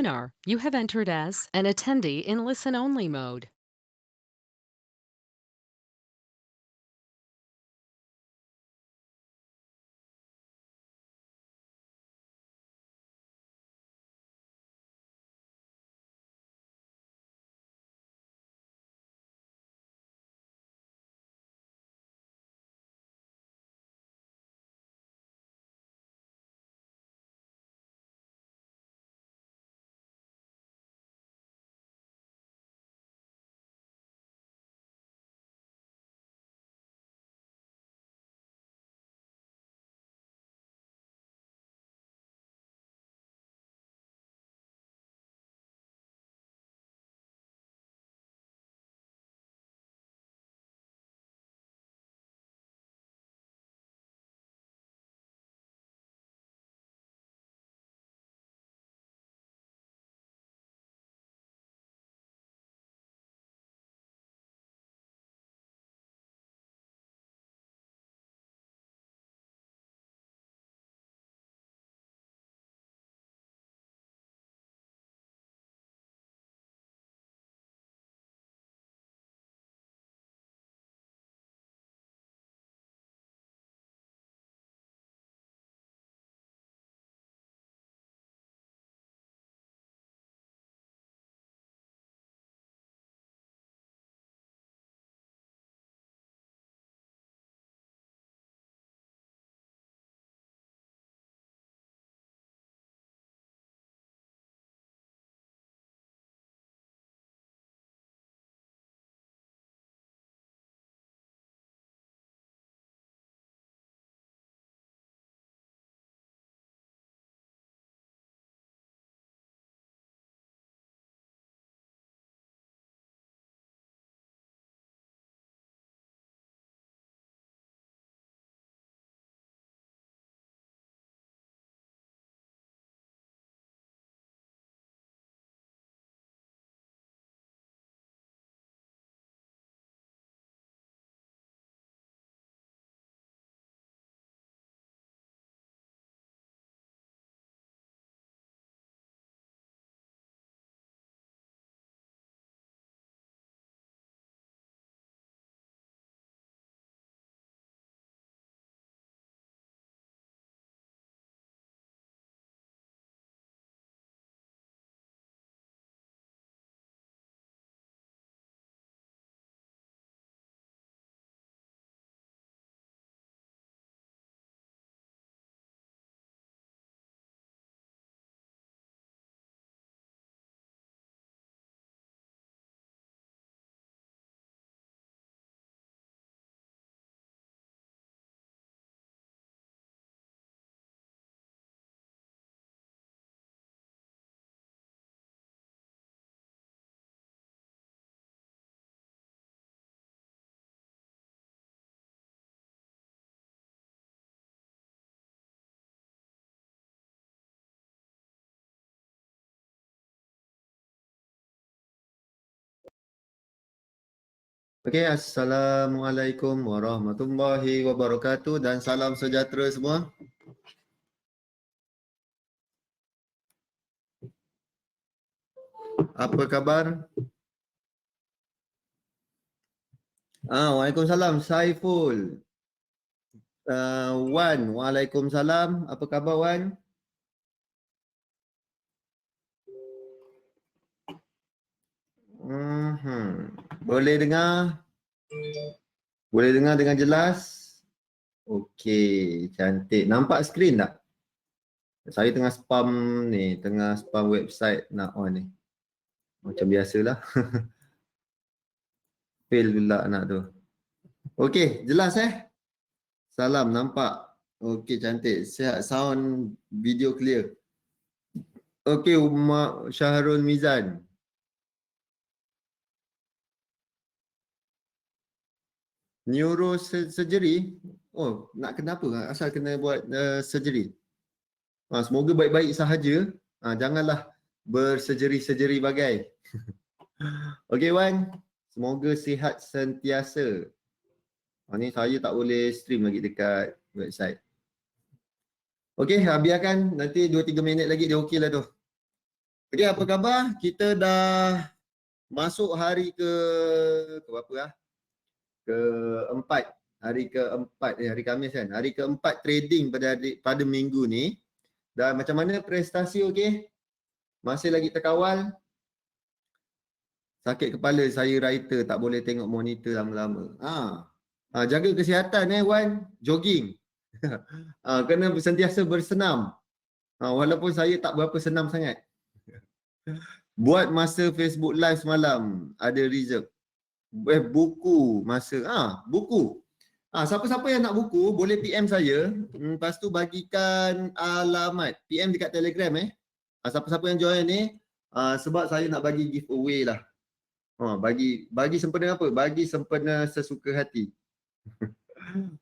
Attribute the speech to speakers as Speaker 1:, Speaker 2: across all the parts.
Speaker 1: webinar you have entered as an attendee in listen-only mode.
Speaker 2: Okey, Assalamualaikum warahmatullahi wabarakatuh dan salam sejahtera semua. Apa khabar? Waalaikumsalam Saiful. Wan, waalaikumsalam. Apa khabar Wan? Boleh dengar? Boleh dengar dengan jelas? Okey, cantik. Nampak skrin tak? Saya tengah spam ni, tengah spam website nak on ni. Macam biasalah. Fail pula nak tu. Okey, jelas Salam, nampak? Okey, cantik. Sihat, sound video clear. Okey, Umar Syahrul Mizan. Neurosurgery? Oh, nak kenapa? Asal kena buat surgery? Semoga baik-baik sahaja. Janganlah bersurgery-surgery bagai. Okey Wan, semoga sihat sentiasa. Ni saya tak boleh stream lagi dekat website. Okey, biarkan nanti 2-3 minit lagi dia okey lah tu. Okey, apa khabar? Kita dah masuk hari ke berapa lah? Keempat. Hari keempat, hari Khamis kan? Hari keempat trading pada minggu ni. Dan macam mana prestasi okey? Masih lagi terkawal? Sakit kepala saya writer, tak boleh tengok monitor lama-lama. Jaga kesihatan Wan, jogging. Kena sentiasa bersenam. Walaupun saya tak berapa senam sangat. Buat masa Facebook live semalam ada reserve. Buku masa buku. Siapa-siapa yang nak buku boleh PM saya. Lepas tu bagikan alamat. PM dekat Telegram Siapa-siapa yang join ni sebab saya nak bagi giveaway lah. Bagi sempena apa? Bagi sempena sesuka hati.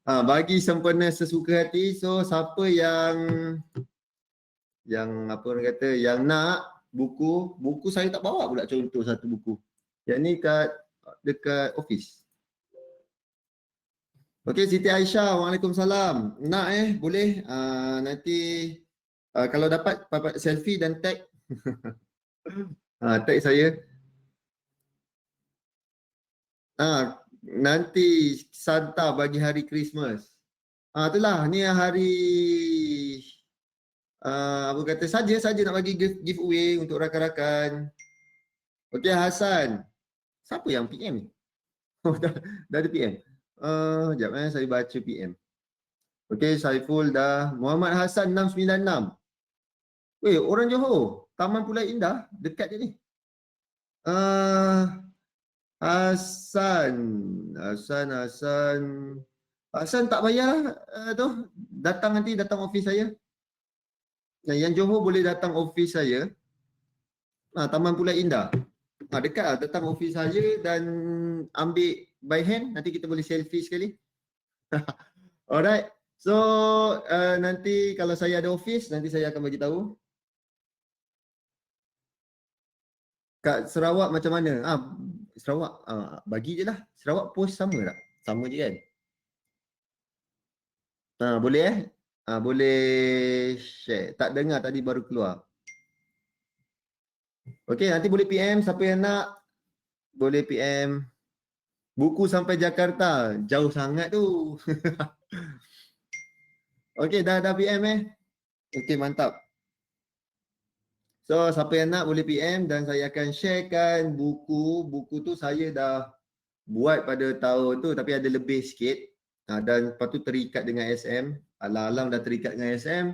Speaker 2: Bagi sempena sesuka hati. So siapa yang apa orang kata yang nak buku saya tak bawa pula contoh satu buku. Yang ni dekat office. Okey, Siti Aisyah, Waalaikumsalam. Nak boleh nanti kalau dapat selfie dan tag tag saya. Nanti Santa bagi hari Christmas. Itulah ni hari apa kata saja nak bagi giveaway untuk rakan-rakan. Okey, Hasan. Siapa yang PM ni? Dah ada PM. Sekejap saya baca PM. Okey, Saiful dah. Muhammad Hassan 696. Weh, orang Johor. Taman Pulai Indah. Dekat je ni. Hassan tak payah tu. Datang office saya. Yang Johor boleh datang office saya. Taman Pulai Indah. Dekat lah. Datang office saya dan ambil by hand. Nanti kita boleh selfie sekali. Alright. So nanti kalau saya ada office, nanti saya akan bagi tahu. Kat Sarawak macam mana? Sarawak bagi je lah. Sarawak post sama tak? Sama je kan? Boleh boleh share. Tak dengar tadi baru keluar. Okey, nanti boleh PM siapa yang nak. Boleh PM. Buku sampai Jakarta. Jauh sangat tu. Okey, dah PM Okey, mantap. So, siapa yang nak boleh PM dan saya akan sharekan buku. Buku tu saya dah buat pada tahun tu tapi ada lebih sikit. Dan lepas tu terikat dengan SM. Alang-alang dah terikat dengan SM.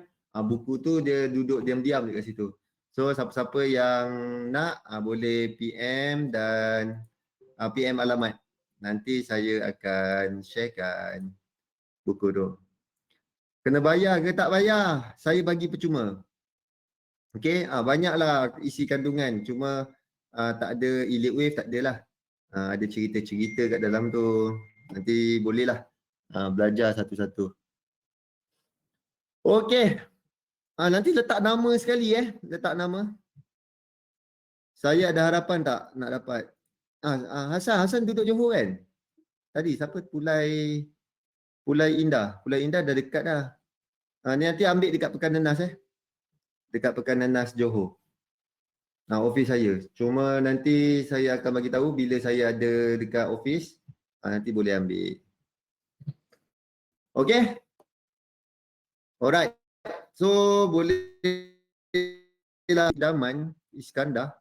Speaker 2: Buku tu dia duduk diam-diam dekat situ. So, siapa-siapa yang nak boleh PM dan PM alamat. Nanti saya akan sharekan buku tu. Kena bayar ke tak bayar? Saya bagi percuma. Okey, banyaklah isi kandungan. Cuma tak ada elite wave, tak adalah. Ada cerita-cerita kat dalam tu. Nanti bolehlah belajar satu-satu. Okey. Nanti letak nama sekali letak nama. Saya ada harapan tak nak dapat? Hasan duduk Johor kan? Tadi siapa? Pulai Indah. Pulai Indah dah dekat dah. Ni nanti ambil dekat Pekan Nenas Dekat Pekan Nenas Johor. Office saya. Cuma nanti saya akan bagi tahu bila saya ada dekat office. Nanti boleh ambil. Okey? Alright. So, boleh lah Daman, Iskandar.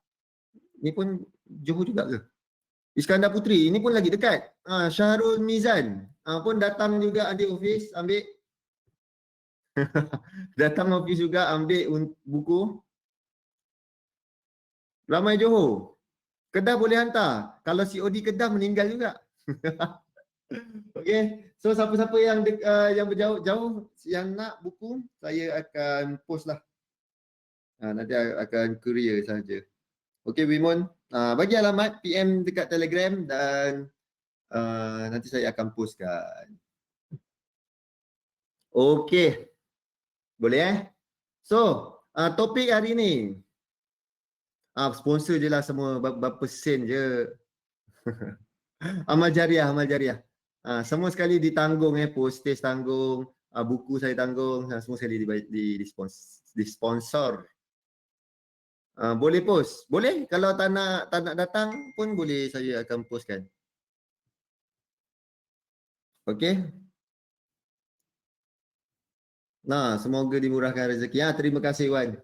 Speaker 2: Ni pun Johor juga ke? Iskandar Putri. Ini pun lagi dekat. Syahrul Mizan. Pun datang juga ambil office. Ambil. Datang office juga ambil buku. Ramai Johor. Kedah boleh hantar. Kalau COD Kedah meninggal juga. Okey. So siapa-siapa yang berjauh-jauh yang nak buku, saya akan post lah. Nanti akan courier saja. Okey Wimon, bagi alamat PM dekat Telegram dan nanti saya akan postkan. Okey. Boleh So, topik hari ni. Sponsor je lah semua, berapa sen je. Amal jariah. Semua sekali ditanggung postage tanggung, buku saya tanggung, semua sekali di sponsor. Boleh post. Boleh kalau tak nak datang pun boleh, saya akan postkan. Okey. Nah, semoga dimurahkan rezeki. Terima kasih Wan.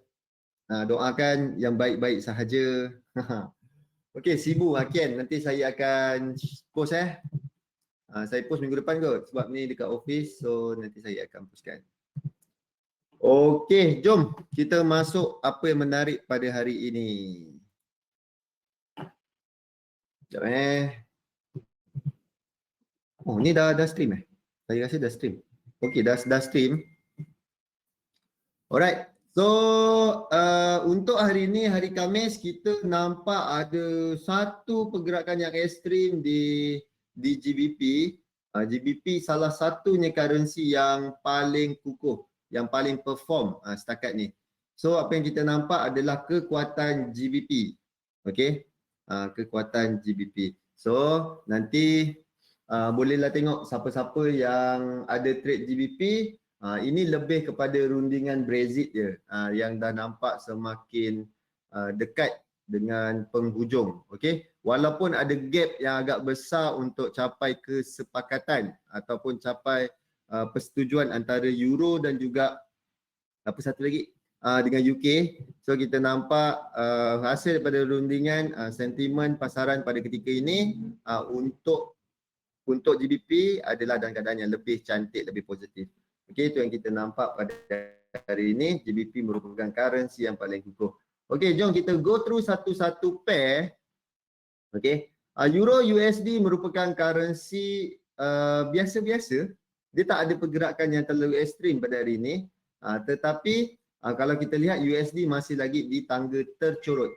Speaker 2: Doakan yang baik-baik sahaja. Okey, Sibu Hakian, nanti saya akan post saya post minggu depan kot sebab ni dekat office, so nanti saya akan postkan. Okey, jom kita masuk apa yang menarik pada hari ini. Sekejap Oh, ni dah stream Saya rasa dah stream. Okey, dah stream. Alright. So, untuk hari ini, hari Khamis, kita nampak ada satu pergerakan yang ekstrim di GBP. GBP salah satunya currency yang paling kukuh, yang paling perform setakat ni. So, apa yang kita nampak adalah kekuatan GBP. Okey, kekuatan GBP. So, nanti bolehlah tengok siapa-siapa yang ada trade GBP. Ini lebih kepada rundingan Brexit je yang dah nampak semakin dekat dengan penghujung. Okey, walaupun ada gap yang agak besar untuk capai kesepakatan ataupun capai persetujuan antara Euro dan juga apa satu lagi dengan UK. So kita nampak hasil daripada rundingan sentimen pasaran pada ketika ini untuk GBP adalah dalam keadaan yang lebih cantik, lebih positif. Okey, itu yang kita nampak pada hari ini. GBP merupakan currency yang paling kukuh. Okey, jom kita go through satu-satu pair. Okey, Euro USD merupakan currency biasa-biasa. Dia tak ada pergerakan yang terlalu ekstrim pada hari ini. Tetapi kalau kita lihat USD masih lagi di tangga tercorot.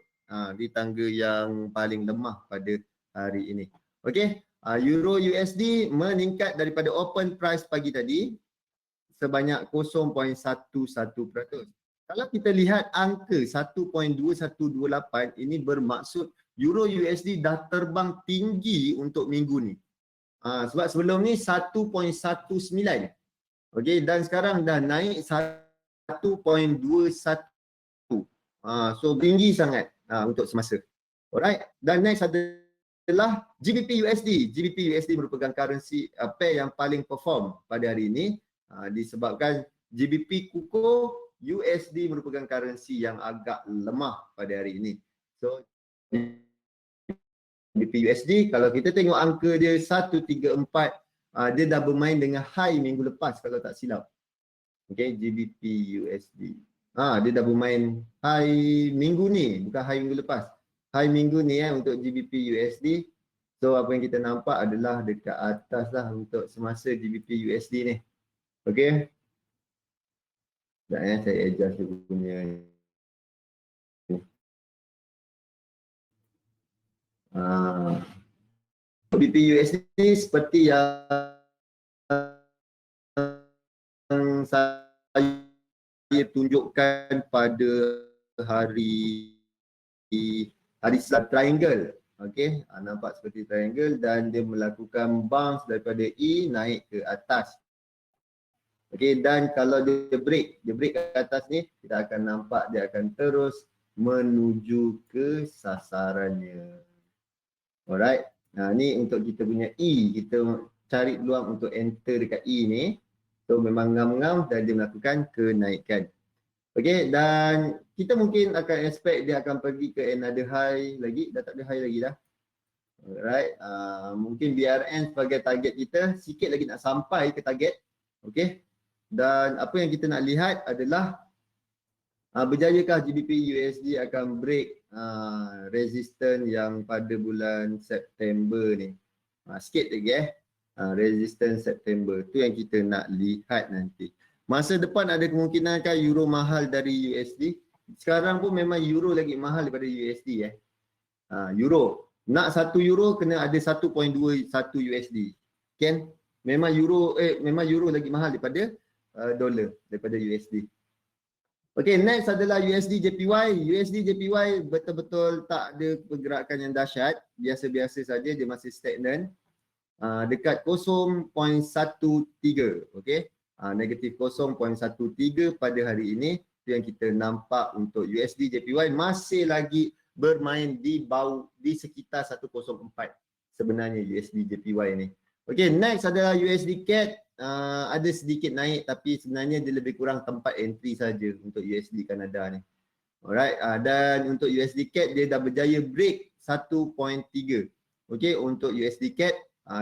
Speaker 2: Di tangga yang paling lemah pada hari ini. Okey, Euro USD meningkat daripada open price pagi tadi sebanyak 0.11%. Kalau kita lihat angka 1.2128, ini bermaksud Euro USD dah terbang tinggi untuk minggu ni. Sebab sebelum ni 1.19. Okey, dan sekarang dah naik 1.21. So tinggi sangat untuk semasa. Alright, dan next adalah GBP USD. GBP USD merupakan currency pair yang paling perform pada hari ini disebabkan GBP kukuh, USD merupakan currency yang agak lemah pada hari ini. So GBP USD, kalau kita tengok angka dia 134, dia dah bermain dengan high minggu lepas kalau tak silap. Okay, GBP USD. Dia dah bermain high minggu ni, bukan high minggu lepas. High minggu ni untuk GBP USD. So apa yang kita nampak adalah dekat atas lah untuk semasa GBP USD ni. Okay. Sekejap saya adjust dia punya. GBP USD seperti yang saya tunjukkan pada hari triangle. Okey, nampak seperti triangle dan dia melakukan bounce daripada E naik ke atas. Okey, dan kalau dia break ke atas ni, kita akan nampak dia akan terus menuju ke sasarannya. Alright. Ni untuk kita punya E, kita cari peluang untuk enter dekat E ni. So memang ngam-ngam dan dia melakukan kenaikan. Okey, dan kita mungkin akan expect dia akan pergi ke another high lagi. Dah tak ada high lagi dah. Alright. Mungkin BRN sebagai target kita, sikit lagi nak sampai ke target. Okey. Dan apa yang kita nak lihat adalah berjayakah GBP USD akan break resistance yang pada bulan September ni. Sikit lagi resistance September. Tu yang kita nak lihat nanti. Masa depan ada kemungkinan kan euro mahal dari USD. Sekarang pun memang euro lagi mahal daripada USD euro. Nak 1 euro kena ada 1.21 USD. Kan? Memang euro lagi mahal daripada dolar, daripada USD. Okey, next adalah USD JPY. USD JPY betul-betul tak ada pergerakan yang dahsyat. Biasa-biasa saja, dia masih stagnan. Dekat 0.13. Okey. Negatif 0.13 pada hari ini. Itu yang kita nampak untuk USD JPY masih lagi bermain di bawah, di sekitar 104 sebenarnya USD JPY ni. Okay, next adalah USD CAD. Ada sedikit naik tapi sebenarnya dia lebih kurang tempat entry saja untuk USD Kanada ni. Alright, dan untuk USD CAD dia dah berjaya break 1.3. Okay, untuk USD CAD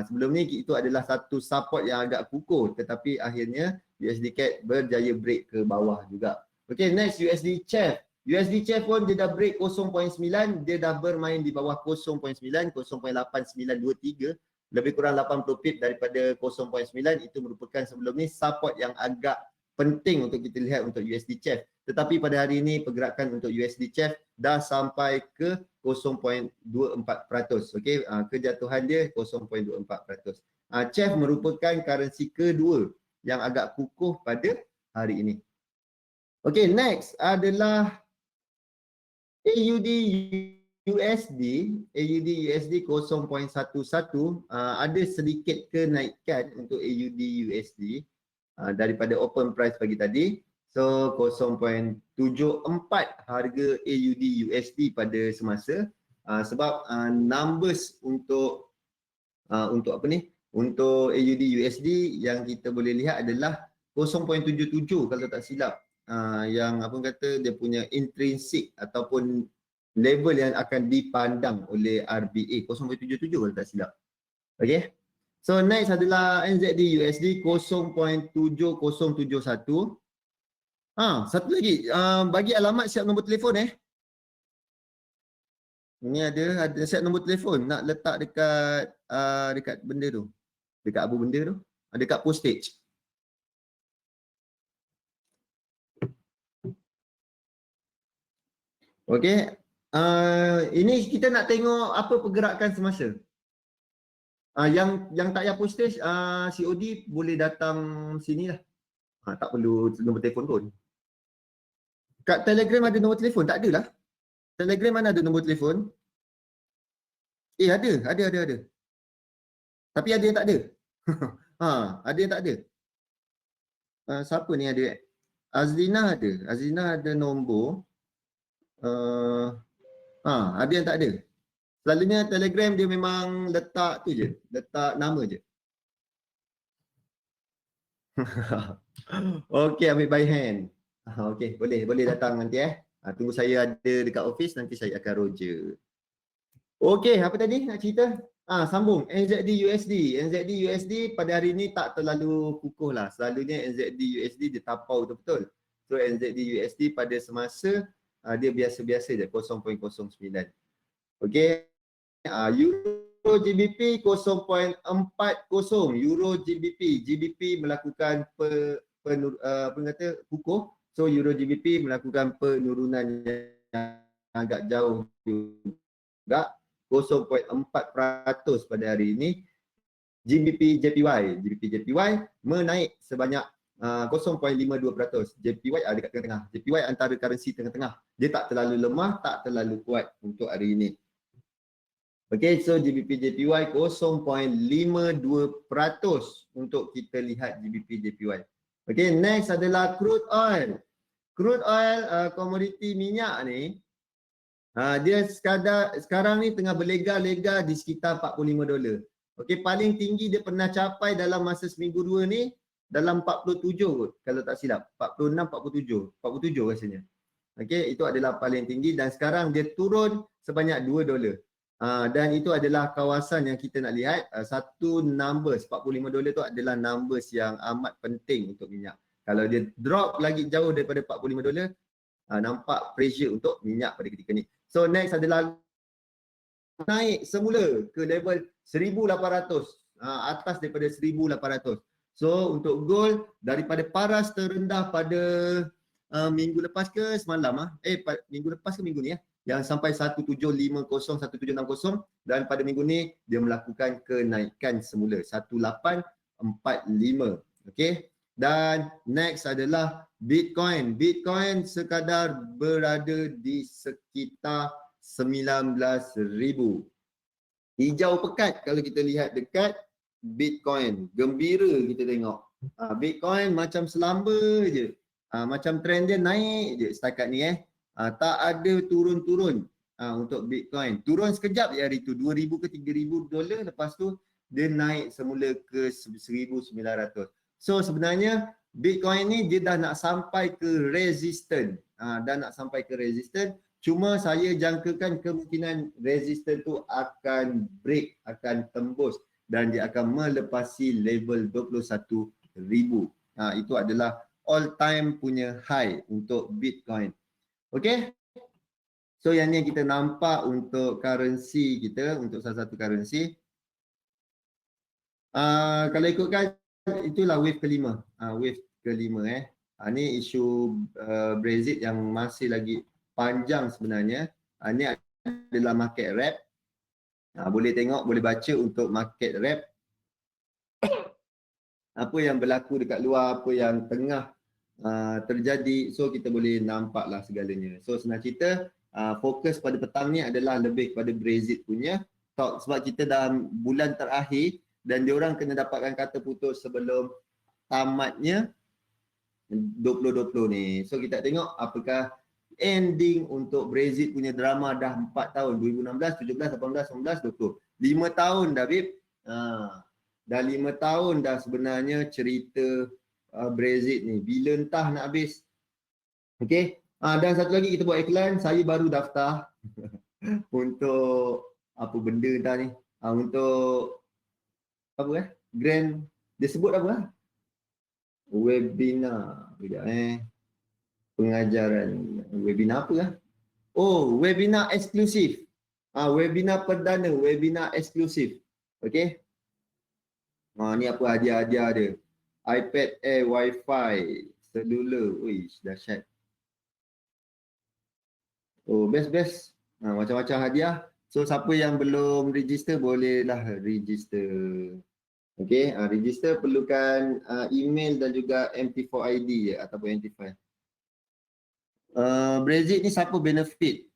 Speaker 2: sebelum ni itu adalah satu support yang agak kukuh tetapi akhirnya USD CAD berjaya break ke bawah juga. Okay, next USD CHF. USD CHF pun dia dah break 0.9, dia dah bermain di bawah 0.9, 0.8923, lebih kurang 80 pip daripada 0.9. Itu merupakan sebelum ni support yang agak penting untuk kita lihat untuk USD CHF. Tetapi pada hari ini pergerakan untuk USD CHF dah sampai ke 0.24%. Okey, kejatuhan dia 0.24%. CHF merupakan currency kedua yang agak kukuh pada hari ini. Okey, next adalah AUD USD. AUD USD 0.11, ada sedikit kenaikan untuk AUD USD daripada open price pagi tadi. So 0.74 harga AUD USD pada semasa, sebab numbers untuk apa ni, untuk AUD USD yang kita boleh lihat adalah 0.77 kalau tak silap, yang apa kata dia punya intrinsic ataupun level yang akan dipandang oleh RBA 0.77 kalau tak silap. Okay, so next adalah NZD USD 0.7071. Satu lagi, bagi alamat siap nombor telefon Ini ada siap nombor telefon nak letak dekat dekat benda tu. Dekat apa benda tu? Dekat postage. Okey. Ini kita nak tengok apa pergerakan semasa. Yang tak payah postage, COD boleh datang sini lah. Tak perlu nombor telefon pun. Kat Telegram ada nombor telefon? Tak adalah. Telegram mana ada nombor telefon? Ada. Tapi ada yang tak ada. Ada yang tak ada. Siapa ni ada? Azlina ada. Azlina ada nombor. Ada yang tak ada. Selalunya Telegram dia memang letak tu je. Letak nama je. Okey, ambil by hand. Okey, boleh datang nanti tunggu saya ada dekat office, nanti saya akan roger. Okey, apa tadi nak cerita? Sambung NZD USD. NZD USD pada hari ni tak terlalu kukuh lah. Selalunya NZD USD dia tapau betul-betul. So NZD USD pada semasa dia biasa-biasa je 0.09. Okey. Euro GBP 0.40. Euro GBP melakukan kukuh. So Euro GBP melakukan penurunan yang agak jauh juga, 0.4% pada hari ini. GBP JPY menaik sebanyak 0.52%. JPY dekat tengah-tengah. JPY antara currency tengah-tengah. Dia tak terlalu lemah, tak terlalu kuat untuk hari ini. Okay, so GBP JPY 0.52% untuk kita lihat GBP JPY. Okay, next adalah crude oil. Crude oil, komoditi minyak ni, dia sekarang ni tengah berlega-lega di sekitar $45. Okay, paling tinggi dia pernah capai dalam masa seminggu dua ni dalam 47 kalau tak silap. 46, 47 rasanya. Okay, itu adalah paling tinggi dan sekarang dia turun sebanyak $2. Dan itu adalah kawasan yang kita nak lihat. Satu numbers $45 tu adalah numbers yang amat penting untuk minyak. Kalau dia drop lagi jauh daripada $45, nampak pressure untuk minyak pada ketika ni. So next adalah naik semula ke level 1800, atas daripada 1800. So untuk gold daripada paras terendah pada minggu lepas ke semalam minggu lepas ke minggu ni yang sampai 1750, 1760, dan pada minggu ni dia melakukan kenaikan semula 1845. Okey. Dan next adalah Bitcoin. Bitcoin sekadar berada di sekitar 19,000. Hijau pekat kalau kita lihat dekat Bitcoin. Gembira kita tengok. Bitcoin macam selamba je. Macam trend dia naik je setakat ni tak ada turun-turun untuk Bitcoin. Turun sekejap je hari tu 2,000 ke 3,000 dolar, lepas tu dia naik semula ke 1,900. So sebenarnya Bitcoin ni dia dah nak sampai ke resistance. Dah nak sampai ke resistance. Cuma saya jangkakan kemungkinan resistance tu akan break, akan tembus dan dia akan melepasi level 21,000. Itu adalah all time punya high untuk Bitcoin. Okay. So yang ni kita nampak untuk currency kita, untuk salah satu currency. Kalau ikutkan itulah wave kelima. Wave kelima ni isu Brexit yang masih lagi panjang sebenarnya. Ni adalah market wrap. Boleh tengok, boleh baca untuk market wrap. Apa yang berlaku dekat luar, apa yang tengah terjadi. So kita boleh nampaklah segalanya. So senang cerita, fokus pada petang ni adalah lebih kepada Brexit punya talk, sebab kita dalam bulan terakhir dan diorang kena dapatkan kata putus sebelum tamatnya 2020 ni. So kita tengok apakah ending untuk Brexit punya drama. Dah 4 tahun, 2016, 17, 18, 19, 20. 5 tahun dah, Bib. Dah 5 tahun dah sebenarnya cerita Brexit ni. Bila entah nak habis. Okay. Dan satu lagi kita buat iklan. Saya baru daftar untuk apa benda dah ni. Untuk apa Grand, dia sebut apa webinar. Pengajaran. Webinar apa Oh, webinar eksklusif. Webinar perdana, webinar eksklusif. Okay. Ni apa hadiah-hadiah dia. iPad Air, Wi-Fi, selular. Uish, dahsyat. Oh, best. Macam-macam hadiah. So, siapa yang belum register, bolehlah register. Okay, register perlukan email dan juga MT4 ID je ataupun MT5. Brexit ni siapa benefit?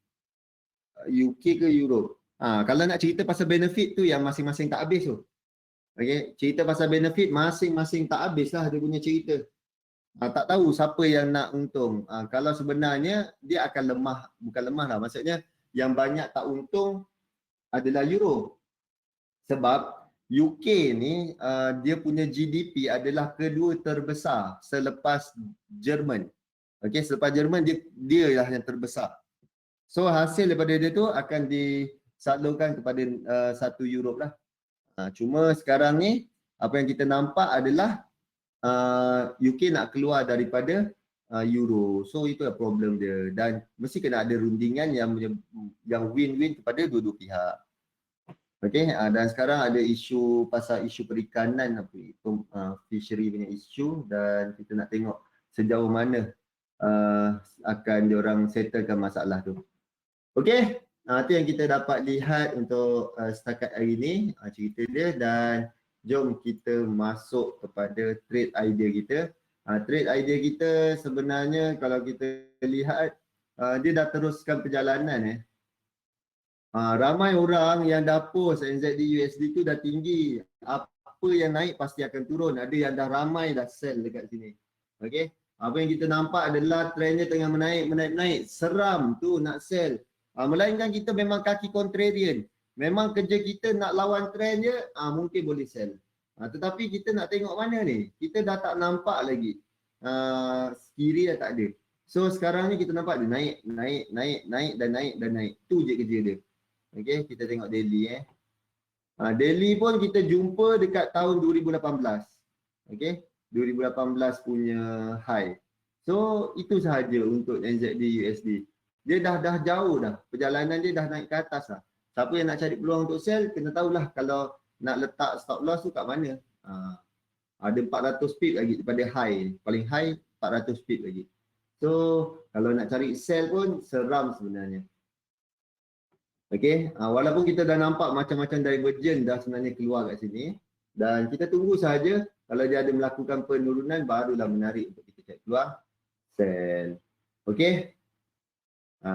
Speaker 2: UK ke Europe? Kalau nak cerita pasal benefit tu yang masing-masing tak habis tu. Okay, cerita pasal benefit masing-masing tak habis lah dia punya cerita. Tak tahu siapa yang nak untung. Kalau sebenarnya dia akan lemah, bukan lemah lah, maksudnya yang banyak tak untung adalah Euro. Sebab UK ni dia punya GDP adalah kedua terbesar selepas Jerman. Okay, selepas Jerman dia lah yang terbesar. So hasil daripada dia tu akan disalurkan kepada satu Europe lah. Cuma sekarang ni apa yang kita nampak adalah UK nak keluar daripada Euro. So itulah problem dia dan mesti kena ada rundingan yang win-win kepada dua-dua pihak. Okay, dan sekarang ada isu pasal isu perikanan, fishery punya isu, dan kita nak tengok sejauh mana akan diorang settlekan masalah tu. Okay, itu yang kita dapat lihat untuk setakat hari ni cerita dia, dan jom kita masuk kepada trade idea kita. Trade idea kita sebenarnya kalau kita lihat dia dah teruskan perjalanan ramai orang yang dah post NZD USD tu dah tinggi. Apa yang naik pasti akan turun. Ada yang dah ramai dah sell dekat sini. Okay. Apa yang kita nampak adalah trendnya tengah menaik. Seram tu nak sell. Melainkan kita memang kaki contrarian. Memang kerja kita nak lawan trend je, mungkin boleh sell. Tetapi kita nak tengok mana ni. Kita dah tak nampak lagi. Kiri dah tak ada. So sekarang ni kita nampak dia naik dan naik. Tu je kerja dia. Okay, kita tengok daily daily pun kita jumpa dekat tahun 2018. Okay, 2018 punya high. So itu sahaja untuk NZD USD. Dia dah jauh dah. Perjalanan dia dah naik ke atas lah. Siapa yang nak cari peluang untuk sell, kena tahulah kalau nak letak stop loss tu kat mana. Ada 400 pip lagi daripada high. Paling high 400 pip lagi. So kalau nak cari sell pun seram sebenarnya. Okay, walaupun kita dah nampak macam-macam divergent dah sebenarnya keluar kat sini, dan kita tunggu saja kalau dia ada melakukan penurunan barulah menarik untuk kita cek keluar sell. Okay,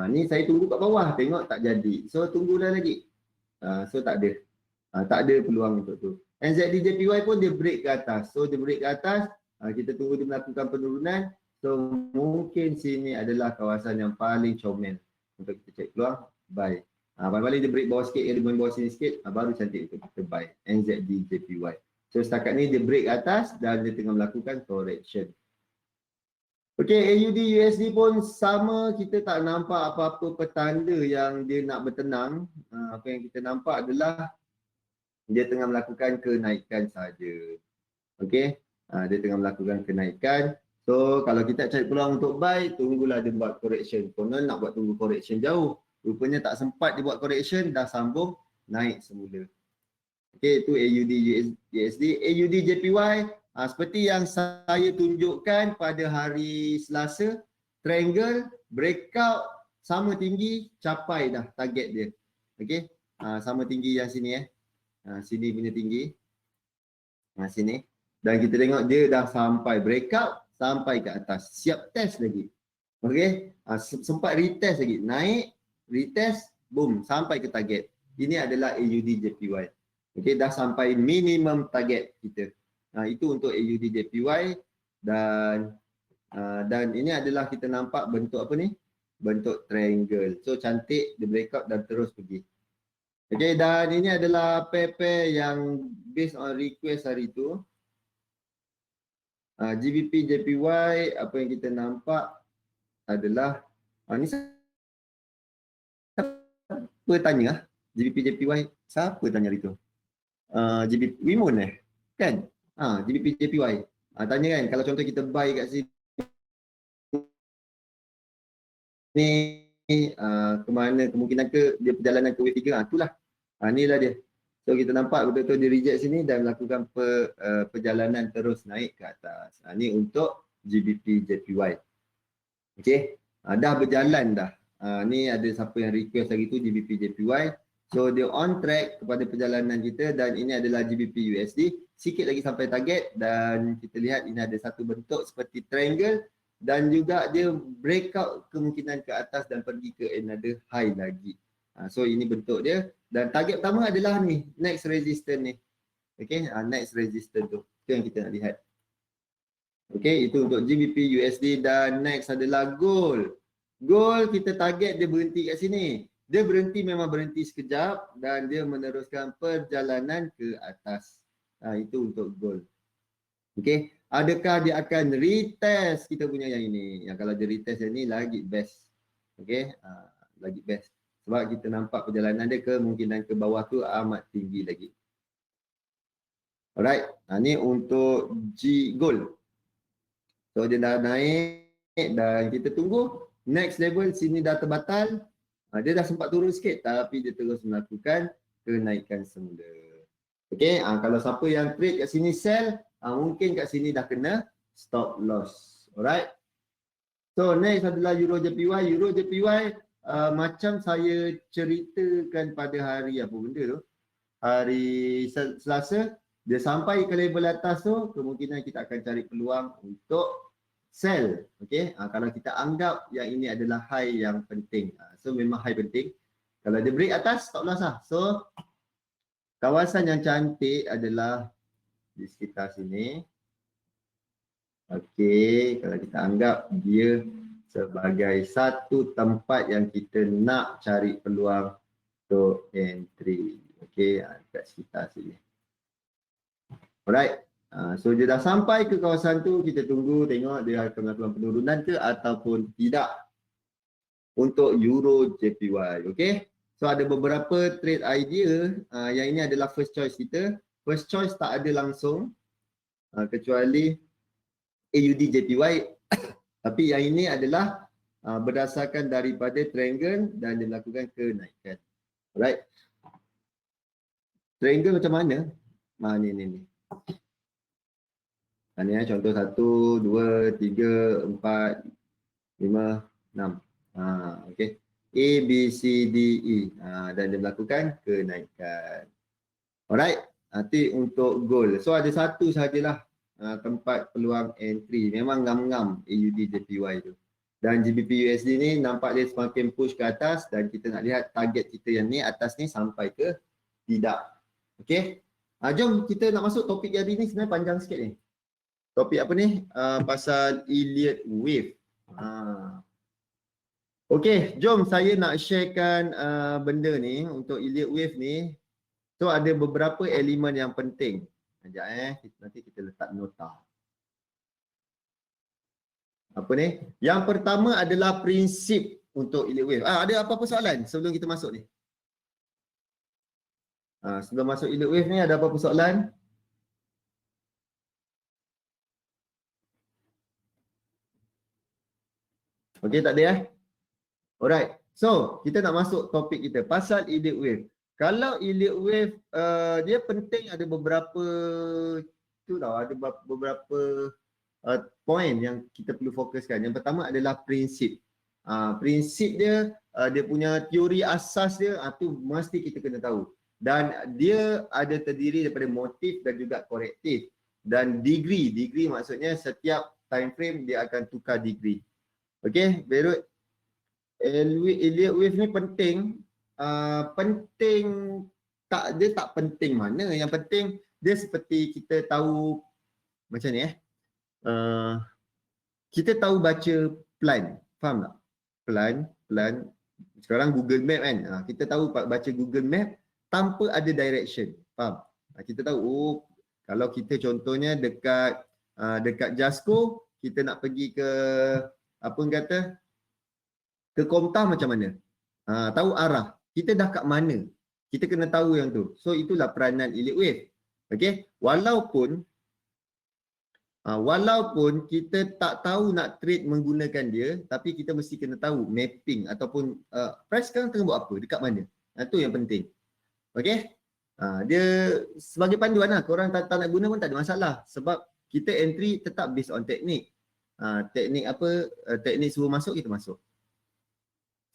Speaker 2: ni saya tunggu kat bawah, tengok tak jadi, so tunggu dah lagi. So tak ada peluang untuk tu. NZD JPY pun dia break ke atas, so dia break ke atas, kita tunggu dia melakukan penurunan. So mungkin sini adalah kawasan yang paling comel untuk kita cek peluang buy. Paling-paling dia break bawah sikit, dia main bawah sini sikit, baru cantik untuk kita buy NZD JPY. So setakat ni dia break atas dan dia tengah melakukan correction. Okey, AUD USD pun sama, kita tak nampak apa-apa petanda yang dia nak bertenang. Apa yang kita nampak adalah dia tengah melakukan kenaikan saja. Okey, dia tengah melakukan kenaikan. So kalau kita cari peluang untuk buy, tunggulah dia buat correction. Konon nak buat tunggu correction jauh. Rupanya tak sempat dia buat correction, dah sambung naik semula. Okey, itu AUD USD. AUD JPY, seperti yang saya tunjukkan pada hari Selasa, triangle breakout sama tinggi, capai dah target dia. Okey, sama tinggi yang sini sini punya tinggi. Sini. Dan kita tengok dia dah sampai breakout, sampai ke atas. Siap test lagi. Okey, sempat retest lagi. Naik, retest, boom, sampai ke target. Ini adalah AUD JPY. Okey, dah sampai minimum target kita. Itu untuk AUD JPY dan ini adalah kita nampak bentuk apa ni? Bentuk triangle. So cantik, dia breakout dan terus pergi. Okey, dan ini adalah pair-pair yang based on request hari tu. GBP JPY, apa yang kita nampak adalah ni siapa tanya GBP JPY, siapa tanya hari tu? GBP Wimun kan? GBP JPY. Tanya kan, kalau contoh kita buy kat sini kemana kemungkinan ke dia perjalanan ke W3, itulah. Inilah dia. So kita nampak betul-betul dia reject sini dan melakukan perjalanan terus naik ke atas. Ini untuk GBP JPY. Okey, dah berjalan dah. Ni ada siapa yang request hari tu GBP JPY. So dia on track kepada perjalanan kita dan ini adalah GBP USD. Sikit lagi sampai target dan kita lihat ini ada satu bentuk seperti triangle dan juga dia breakout kemungkinan ke atas dan pergi ke another high lagi. So ini bentuk dia dan target pertama adalah ni, next resistance ni. Okey, next resistance tu. Itu yang kita nak lihat. Okey, itu untuk GBP USD dan next adalah gold. Gold kita target dia berhenti kat sini. Dia berhenti, memang berhenti sekejap dan dia meneruskan perjalanan ke atas. Itu untuk gold. Okey, adakah dia akan retest kita punya yang ini? Yang kalau dia retest yang ini lagi best. Okey, lagi best. Sebab kita nampak perjalanan dia kemungkinan ke bawah tu amat tinggi lagi. Alright, ni untuk G gold. So dia dah naik dan kita tunggu next level sini dah terbatal. Dia dah sempat turun sikit tapi dia terus melakukan kenaikan semula. Okey, kalau siapa yang trade kat sini sell, mungkin kat sini dah kena stop loss. Alright. So next adalah Euro JPY. Euro JPY macam saya ceritakan pada hari apa benda tu? Hari Selasa, dia sampai ke level atas tu, kemungkinan kita akan cari peluang untuk sell. Okey, kalau kita anggap yang ini adalah high yang penting. So memang high penting. Kalau dia break atas, stop loss lah. So kawasan yang cantik adalah di sekitar sini. Okey, kalau kita anggap dia sebagai satu tempat yang kita nak cari peluang untuk entry. Okey, dekat sekitar sini. Alright. So dia dah sampai ke kawasan tu, kita tunggu tengok dia akan melakukan penurunan ke ataupun tidak untuk Euro JPY. Okay, so ada beberapa trade idea. Yang ini adalah first choice kita. First choice tak ada langsung kecuali AUD JPY. Tapi yang ini adalah berdasarkan daripada triangle dan dia melakukan kenaikan. Alright. Triangle macam mana? Ni. Ini contoh 1, 2, 3, 4, 5, 6. Okey. A, B, C, D, E. Dan dia melakukan kenaikan. Alright. Nanti untuk gold. So ada satu sajalah tempat peluang entry. Memang ngam-ngam AUD JPY tu. Dan GBP USD ni nampak dia semakin push ke atas dan kita nak lihat target kita yang ni atas ni sampai ke tidak. Okey. Jom kita nak masuk topik hari ni, sebenarnya panjang sikit ni. Topik apa ni? Pasal Elliott wave. Okey, jom saya nak sharekan benda ni untuk Elliott wave ni. So ada beberapa elemen yang penting. Sekejap nanti kita letak nota. Apa ni? Yang pertama adalah prinsip untuk Elliott wave. Ada apa-apa soalan sebelum kita masuk ni? Sebelum masuk Elliott wave ni ada apa-apa soalan? Okey, tak ada Alright. So, kita nak masuk topik kita pasal Elliott wave. Kalau Elliott wave dia penting, ada beberapa ada beberapa point yang kita perlu fokuskan. Yang pertama adalah prinsip. Prinsip dia punya teori asas dia tu mesti kita kena tahu. Dan dia ada terdiri daripada motif dan juga korektif. Dan degree maksudnya setiap time frame dia akan tukar degree. Okey, Berut. Elliott wave ni penting. Penting dia tak penting mana. Yang penting dia seperti kita tahu macam ni kita tahu baca plan. Faham tak? Plan. Sekarang Google Map kan. Kita tahu baca Google Map tanpa ada direction. Faham? Kita tahu kalau kita contohnya dekat Jasco, kita nak pergi ke apa yang kata ke Komtah macam mana? Tahu arah. Kita dah kat mana? Kita kena tahu yang tu. So itulah peranan Elliott wave. Okey, walaupun kita tak tahu nak trade menggunakan dia, tapi kita mesti kena tahu mapping ataupun price sekarang tengah buat apa, dekat mana. Itu yang penting. Okey? Dia sebagai panduan lah. Korang tak nak guna pun tak ada masalah. Sebab kita entry tetap based on teknik. Teknik suruh masuk, kita masuk.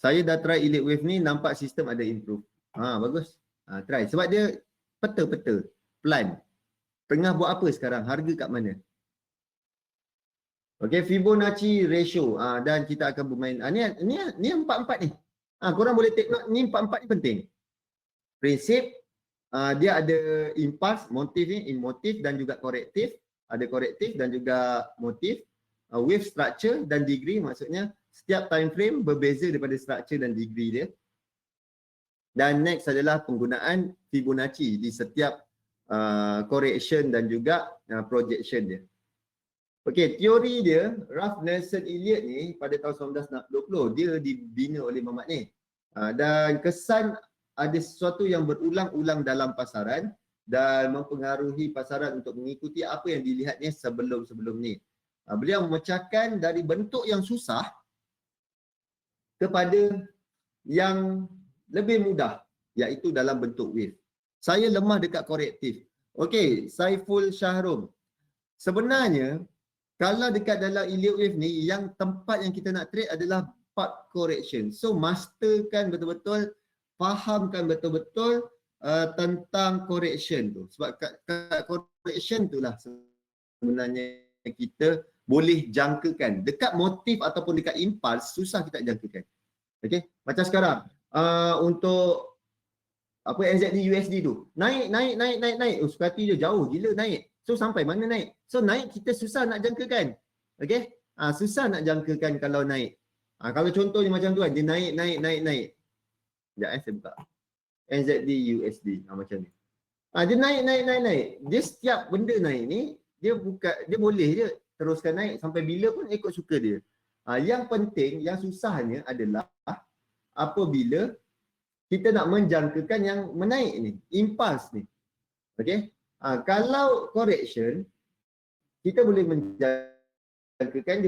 Speaker 2: Saya dah try Elliott wave ni, nampak sistem ada improve. Bagus. Try. Sebab dia peta-peta, plan. Tengah buat apa sekarang? Harga kat mana? Okey, Fibonacci ratio. Dan kita akan bermain. Ni empat-empat ni. Korang boleh take note, ni empat-empat ni penting. Prinsip, dia ada impulse, motif ni, motif dan juga korektif. Ada korektif dan juga motif. Wave structure dan degree, maksudnya setiap time frame berbeza daripada structure dan degree dia. Dan next adalah penggunaan Fibonacci di setiap correction dan juga projection dia. Okey, teori dia, Ralph Nelson Elliott ni pada tahun 1920 dia dibina oleh Mamat ni. Dan kesan ada sesuatu yang berulang-ulang dalam pasaran dan mempengaruhi pasaran untuk mengikuti apa yang dilihatnya sebelum-sebelum ni. Beliau memecahkan dari bentuk yang susah kepada yang lebih mudah, iaitu dalam bentuk wave. Saya lemah dekat korektif. Okey, Saiful Syahrum. Sebenarnya, kalau dekat dalam Elliott wave ni, yang tempat yang kita nak trade adalah part correction. So, masterkan betul-betul, fahamkan betul-betul tentang correction tu. Sebab kat correction tu lah sebenarnya kita boleh jangkakan. Dekat motif ataupun dekat impulse, susah kita jangkakan. Okey, macam sekarang untuk apa NZD USD tu naik. Suka hati dia jauh gila naik. So sampai mana naik? So naik kita susah nak jangkakan. Okey? Susah nak jangkakan kalau naik. Kalau contohnya macam tu kan, dia naik. Sekejap saya buka. NZD USD macam ni. Dia naik. Dia setiap benda naik ni dia boleh je teruskan naik sampai bila pun ikut suka dia. Yang penting, yang susahnya adalah apabila kita nak menjangkakan yang menaik ni, impulse ni. Okey? Kalau correction, kita boleh menjangkakan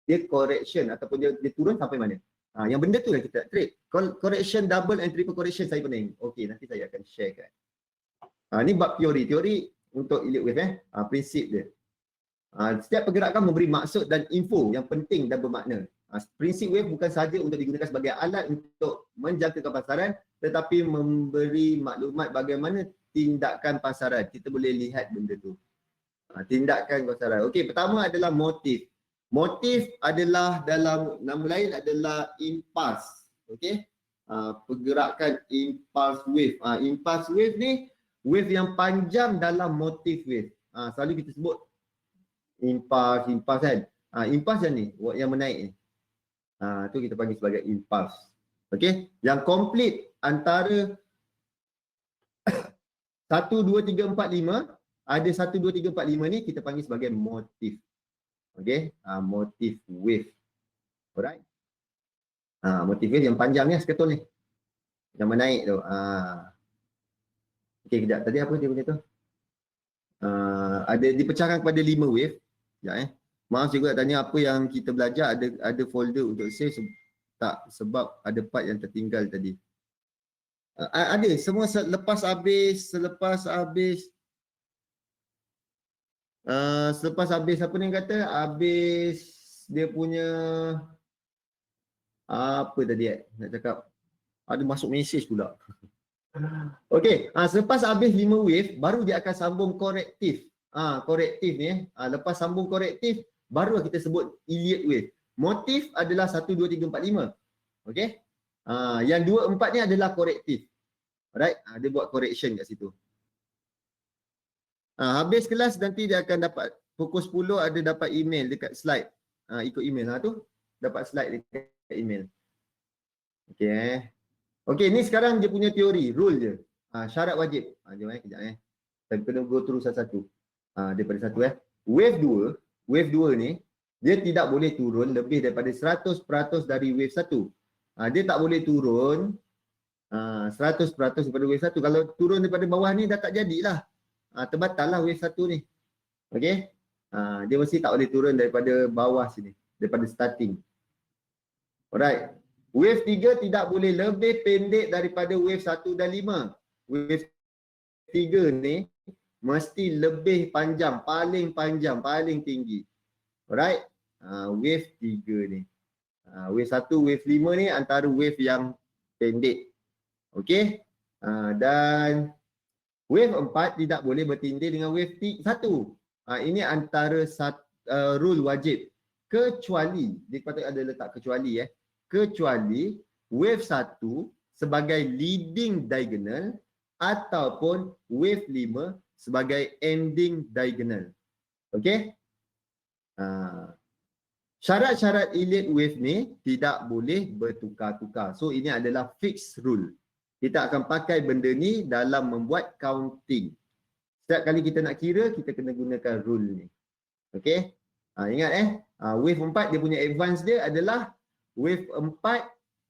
Speaker 2: dia correction ataupun dia turun sampai mana. Yang benda tu lah kita trade. Correction double and triple correction saya pening. Okey, nanti saya akan share kan. Ni bab teori untuk Elliott wave prinsip dia. Setiap pergerakan memberi maksud dan info yang penting dan bermakna. Prinsip wave bukan sahaja untuk digunakan sebagai alat untuk menjangkakan pasaran, tetapi memberi maklumat bagaimana tindakan pasaran. Kita boleh lihat benda tu. Tindakan pasaran. Okey, pertama adalah motif. Motif adalah dalam nama lain adalah impulse. Okey? Pergerakan impulse wave. Impulse wave ni wave yang panjang dalam motif wave. Selalu kita sebut impuls kan. Impuls yang ni, yang menaik ni. Tu kita panggil sebagai impuls. Okey, yang komplit antara 1 2 3 4 5, ada 1 2 3 4 5 ni kita panggil sebagai motif. Okey, motif wave. Alright. Motif wave yang panjang ni seketul ni. Yang menaik tu. Okey, kejap. Tadi apa dia punya tu? Ada dipecahkan kepada 5 wave. Sekejap Maaf juga tanya apa yang kita belajar, ada folder untuk save tak, sebab ada part yang tertinggal tadi. Ada semua selepas habis apa ni kata, habis dia punya apa tadi nak cakap, ada masuk mesej pula. Okey, selepas habis 5 wave baru dia akan sambung korektif. Korektif ni lepas sambung korektif baru kita sebut Elliott wave. Motif adalah 1 2 3 4 5. Okey. Yang 2 4 ni adalah korektif. Alright, dia buat correction kat situ. Habis kelas nanti dia akan dapat pukul 10 ada dapat email dekat slide. Ikut email tu dapat slide dekat email. Okey Okey, ni sekarang dia punya teori, rule dia. Syarat wajib. Jom kejap Tapi kena go through satu-satu. Daripada satu Wave 2 ni dia tidak boleh turun lebih daripada 100% dari wave 1. Dia tak boleh turun 100% daripada wave 1. Kalau turun daripada bawah ni dah tak jadilah. Terbatal lah wave 1 ni. Okey. Dia mesti tak boleh turun daripada bawah sini, daripada starting. Alright. Wave 3 tidak boleh lebih pendek daripada wave 1 dan 5. Wave 3 ni mesti lebih panjang, paling tinggi. Alright. Wave 3 ni. Wave 1, wave 5 ni antara wave yang pendek. Okey. Dan wave 4 tidak boleh bertindih dengan wave 1. Ini antara rule wajib. Kecuali, dia patut ada letak kecuali kecuali wave 1 sebagai leading diagonal ataupun wave 5 sebagai ending diagonal. Okey? Syarat-syarat Elliott wave ni tidak boleh bertukar-tukar. So ini adalah fixed rule. Kita akan pakai benda ni dalam membuat counting. Setiap kali kita nak kira, kita kena gunakan rule ni. Okey? Ingat wave 4 dia punya advance dia adalah wave 4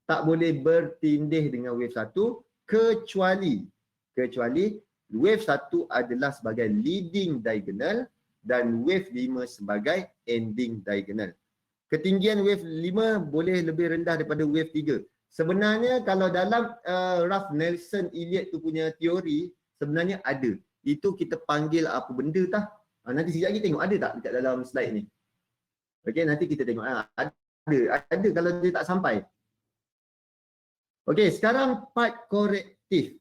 Speaker 2: tak boleh bertindih dengan wave 1 kecuali wave 1 adalah sebagai leading diagonal dan wave 5 sebagai ending diagonal. Ketinggian wave 5 boleh lebih rendah daripada wave 3. Sebenarnya kalau dalam Ralph Nelson Elliott tu punya teori, sebenarnya ada. Itu kita panggil apa benda tah? Nanti sekejap lagi tengok ada tak dekat dalam slide ni. Okey, nanti kita tengok. Ada kalau dia tak sampai. Okey, sekarang part korektif.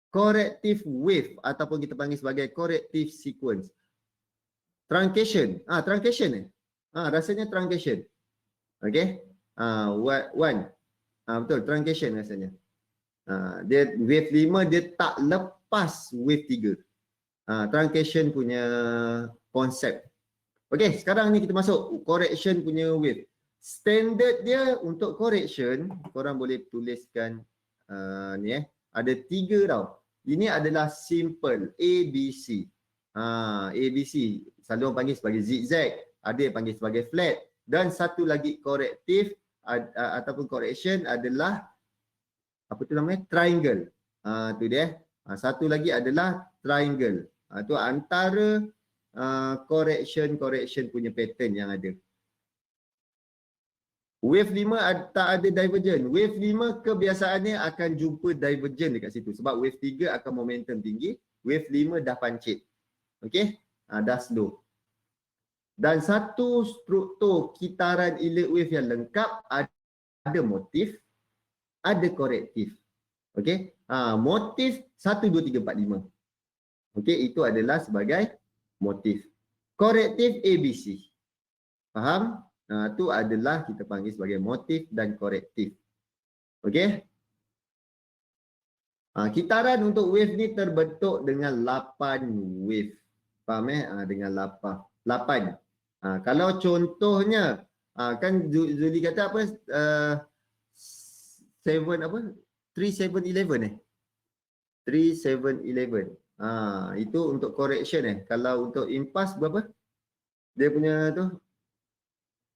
Speaker 2: Corrective wave ataupun kita panggil sebagai corrective sequence. Truncation. Truncation ni. Rasanya truncation. Okey. One. Betul, truncation rasanya. Dia wave 5 dia tak lepas wave 3. Truncation punya konsep. Okey, sekarang ni kita masuk correction punya wave. Standard dia untuk correction, korang boleh tuliskan ni ada 3 tau. Ini adalah simple ABC. ABC selalu orang panggil sebagai zigzag, ada yang panggil sebagai flat, dan satu lagi korektif ataupun correction adalah apa tu namanya, triangle. Tu dia. Satu lagi adalah triangle. Tu antara correction punya pattern yang ada. Wave 5 tak ada divergent. Wave 5 kebiasaannya akan jumpa divergent dekat situ sebab wave 3 akan momentum tinggi, wave 5 dah pancit. Okey? Dah slow. Dan satu struktur kitaran Elliott wave yang lengkap ada motif, ada korektif. Okey? Motif 1 2 3 4 5. Okey, itu adalah sebagai motif. Korektif ABC. Faham? Itu adalah kita panggil sebagai motif dan korektif. Okey? Kitaran untuk wave ni terbentuk dengan 8 wave. Faham dengan 8. Kalau contohnya kan Zuli kata apa 7 apa 3711 3711. Itu untuk correction Kalau untuk impasse berapa? Dia punya tu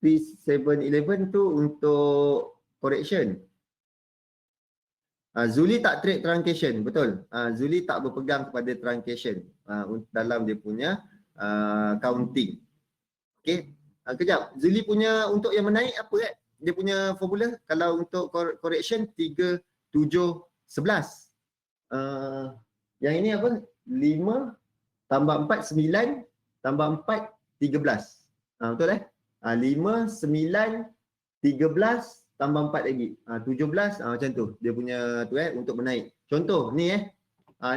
Speaker 2: 3711 tu untuk correction. Zuli tak trade truncation, betul. Zuli tak berpegang kepada truncation dalam dia punya counting. Okey. Kejap. Zuli punya untuk yang menaik apa dia punya formula kalau untuk correction 3, 7, 11. Yang ini apa? 5 tambah 4, 9 tambah 4, 13. Betul 5, 9, 13 tambah 4 lagi. 17 macam tu. Dia punya tu untuk menaik. Contoh ni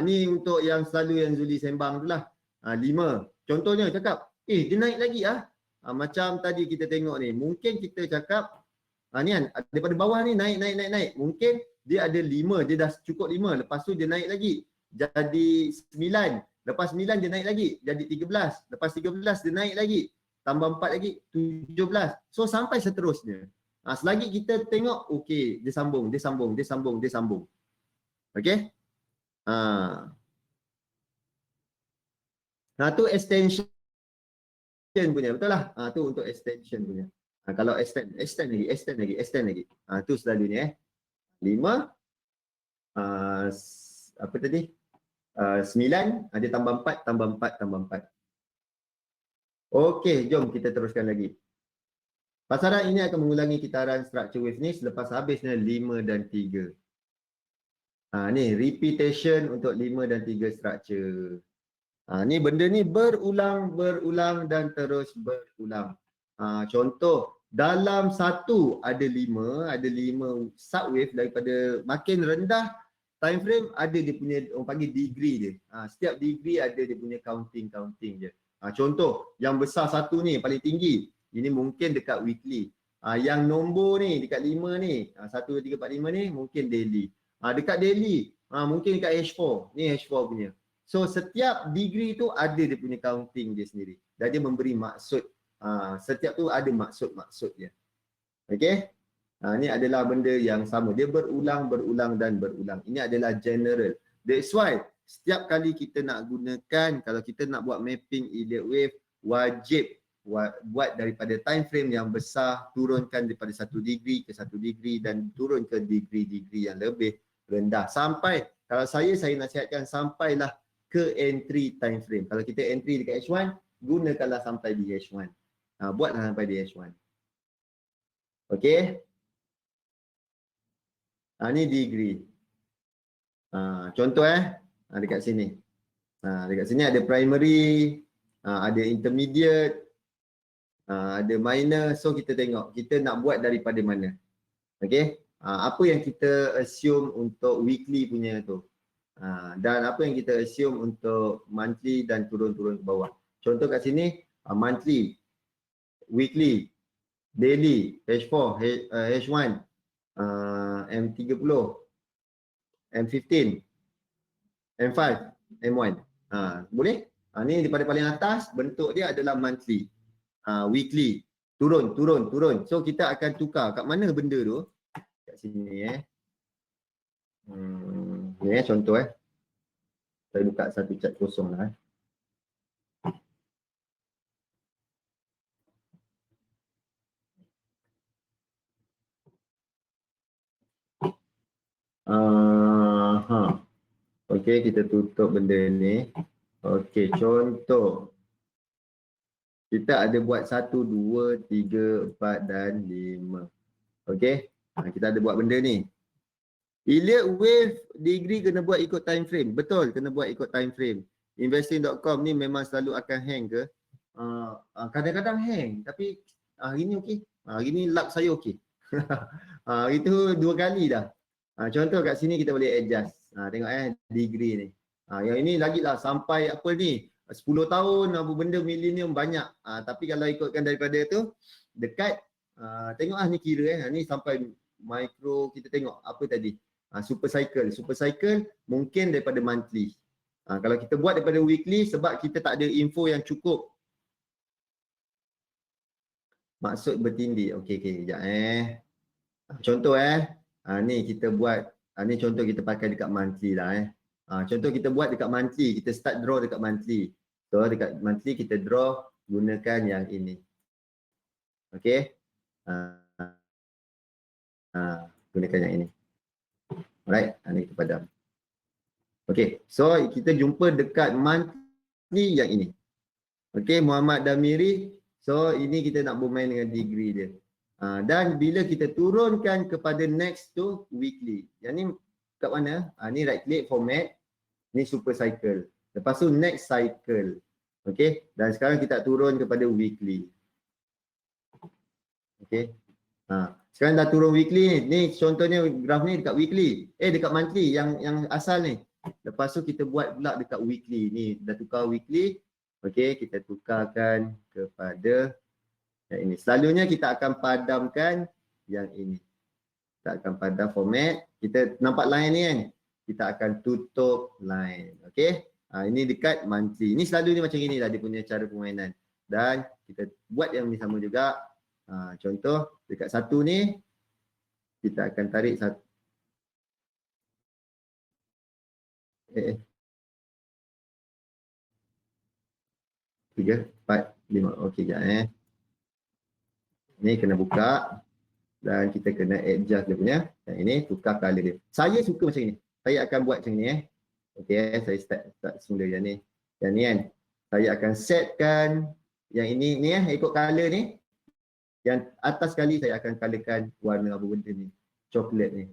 Speaker 2: ni untuk yang selalu yang Zuli sembang tu lah. 5. Contohnya cakap, dia naik lagi macam tadi kita tengok ni. Mungkin kita cakap ni kan daripada bawah ni naik. Mungkin dia ada 5, dia dah cukup 5. Lepas tu dia naik lagi jadi 9. Lepas 9 dia naik lagi jadi 13. Lepas 13 dia naik lagi tambah 4 lagi 17. So sampai seterusnya. Selagi kita tengok okey dia sambung. Okey? Tu extension punya, betul lah. Tu untuk extension punya. Kalau extend lagi. Tu selalunya 5 apa tadi? 9 dia tambah 4. Okey, jom kita teruskan lagi. Pasaran ini akan mengulangi kitaran structure wave ni selepas habisnya 5 dan 3. Ni repetition untuk 5 dan 3 structure. Ni benda ni berulang dan terus berulang. Contoh, dalam satu ada 5 subwave daripada makin rendah time frame ada dia punya orang panggil degree dia. Setiap degree ada dia punya counting dia. Contoh, yang besar satu ni paling tinggi. Ini mungkin dekat weekly. Yang nombor ni dekat 5 ni, 1, 2, 3, 4, 5 ni mungkin daily. Dekat daily, mungkin dekat H4. Ni H4 punya. So setiap degree tu ada dia punya counting dia sendiri. Dan dia memberi maksud. Setiap tu ada maksud dia. Okey? Ni adalah benda yang sama. Dia berulang dan berulang. Ini adalah general. That's why setiap kali kita nak gunakan, kalau kita nak buat mapping Elliott wave, wajib buat daripada time frame yang besar, turunkan daripada 1 degree ke 1 degree dan turun ke degree-degree yang lebih rendah. Sampai, kalau saya nasihatkan sampailah ke entry time frame. Kalau kita entry dekat H1, gunakanlah sampai di H1. Buatlah sampai di H1. Okey? Ni degree. Contoh dekat sini. Dekat sini ada primary, ada intermediate, ada minor. So kita tengok kita nak buat daripada mana. Okey? Apa yang kita assume untuk weekly punya tu. Dan apa yang kita assume untuk monthly dan turun-turun ke bawah. Contoh kat sini monthly, weekly, daily, H4, H1, M30, M15, M5, M1. Boleh? Ni daripada paling atas bentuk dia adalah monthly. Weekly, turun. So kita akan tukar kat mana benda tu? Kat sini ni contoh Saya buka satu chat kosong lah Okey, kita tutup benda ni. Okey, contoh. Kita ada buat 1, 2, 3, 4 dan 5. Okey, kita ada buat benda ni. Elliott wave degree kena buat ikut time frame. Betul, kena buat ikut time frame. Investing.com ni memang selalu akan hang ke? Kadang-kadang hang, tapi hari ni okey. Hari ni luck saya okey. Itu 2 kali dah. Contoh kat sini kita boleh adjust. Tengok degree ni. Yang ini lagi lah sampai apa ni 10 tahun apa benda milenium banyak. Tapi kalau ikutkan daripada tu dekat tengok ni kira ni sampai micro kita tengok apa tadi. Super cycle mungkin daripada monthly. Kalau kita buat daripada weekly sebab kita tak ada info yang cukup. Maksud bertindih. Okey, kejap Contoh ni kita buat, ni contoh kita pakai dekat monthly lah contoh kita buat dekat monthly, kita start draw dekat monthly. So dekat monthly kita draw gunakan yang ini. Okey. Gunakan yang ini. Alright, ni kita padam. Okey, so kita jumpa dekat monthly yang ini. Okey, Muhammad Damiri. So ini kita nak bermain dengan degree dia. Dan bila kita turunkan kepada next tu weekly. Yang ni kat mana? Ni right click format. Ni super cycle. Lepas tu next cycle. Okey, dan sekarang kita turun kepada weekly. Okey. Sekarang dah turun weekly ni. Ni contohnya graf ni dekat weekly. Dekat monthly yang asal ni. Lepas tu kita buat pula dekat weekly. Ni dah tukar weekly. Okey, kita tukarkan kepada yang ini. Selalunya kita akan padamkan yang ini. Kita akan padam format. Kita nampak line ni kan? Kita akan tutup line. Okey. Ini dekat monthly. Ini selalunya macam inilah dia punya cara permainan. Dan kita buat yang ni sama juga. Contoh dekat satu ni kita akan tarik satu. 3, 4, 5. Okey, sekejap Ni kena buka dan kita kena adjust dia punya. Yang ini tukar color dia. Saya suka macam ini. Saya akan buat macam ni Okey, saya start semula yang ni. Yang ni kan. Saya akan setkan yang ini ni ikut color ni. Yang atas sekali saya akan colorkan warna apa benda ni. Coklat ni.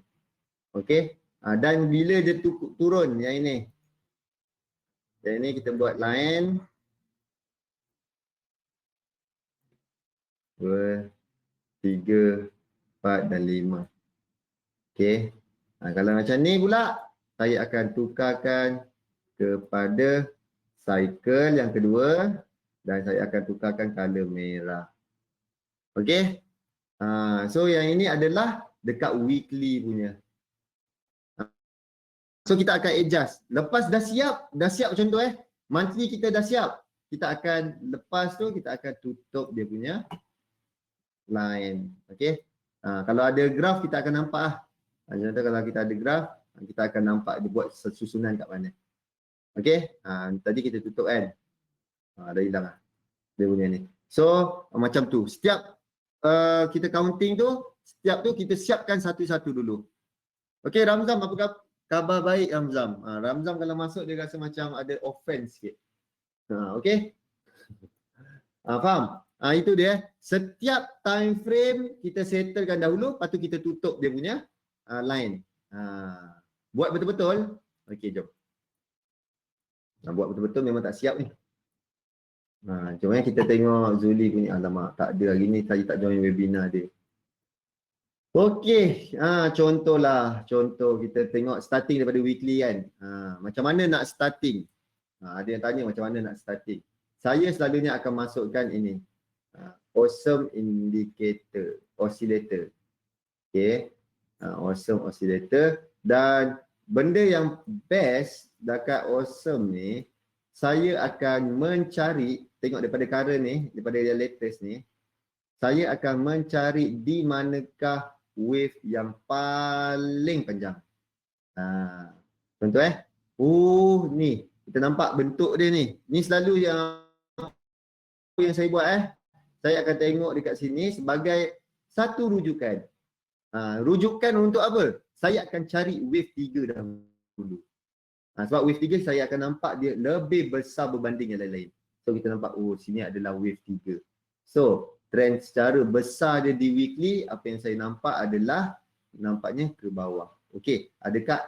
Speaker 2: Okey. Dan bila dia turun yang ini. Yang ini kita buat line. 2, 3, 4 dan 5. Okey. Kalau macam ni pula, saya akan tukarkan kepada cycle yang kedua dan saya akan tukarkan color merah. Okey. So yang ini adalah dekat weekly punya. So kita akan adjust. Lepas dah siap contoh monthly kita dah siap. Kita akan lepas tu kita akan tutup dia punya line. Okey. Kalau ada graf kita akan nampak contoh kalau kita ada graf, kita akan nampak dia buat susunan kat mana. Okey. Tadi kita tutup kan. Dah hilang dia punya ni. So macam tu. Setiap kita counting tu, setiap tu kita siapkan satu-satu dulu. Okey, Ramzam, apa khabar baik Ramzam? Ramzam kalau masuk dia rasa macam ada offense sikit. Okey. Faham? Itu dia. Setiap time frame kita settlekan dahulu, lepas tu kita tutup dia punya line. Buat betul-betul. Okey, jom. Buat betul-betul memang tak siap ni. Jom kita tengok Zuli punya. Alamak, tak ada hari ni, saya tak join webinar dia. Okey, contoh kita tengok starting daripada weekly kan. Macam mana nak starting? Ada yang tanya macam mana nak starting. Saya selalunya akan masukkan ini. Awesome indicator, oscillator. Okey. Awesome oscillator dan benda yang best dekat awesome ni, saya akan mencari, tengok daripada current ni, daripada yang latest ni, saya akan mencari di manakah wave yang paling panjang. Contoh ni, kita nampak bentuk dia ni. Ni selalu yang saya buat saya akan tengok dekat sini sebagai satu rujukan. Rujukan untuk apa? Saya akan cari wave 3 dahulu. Sebab wave 3 saya akan nampak dia lebih besar berbanding yang lain-lain. So kita nampak, sini adalah wave 3. So trend secara besar dia di weekly, apa yang saya nampak adalah nampaknya ke bawah. Okey, adakah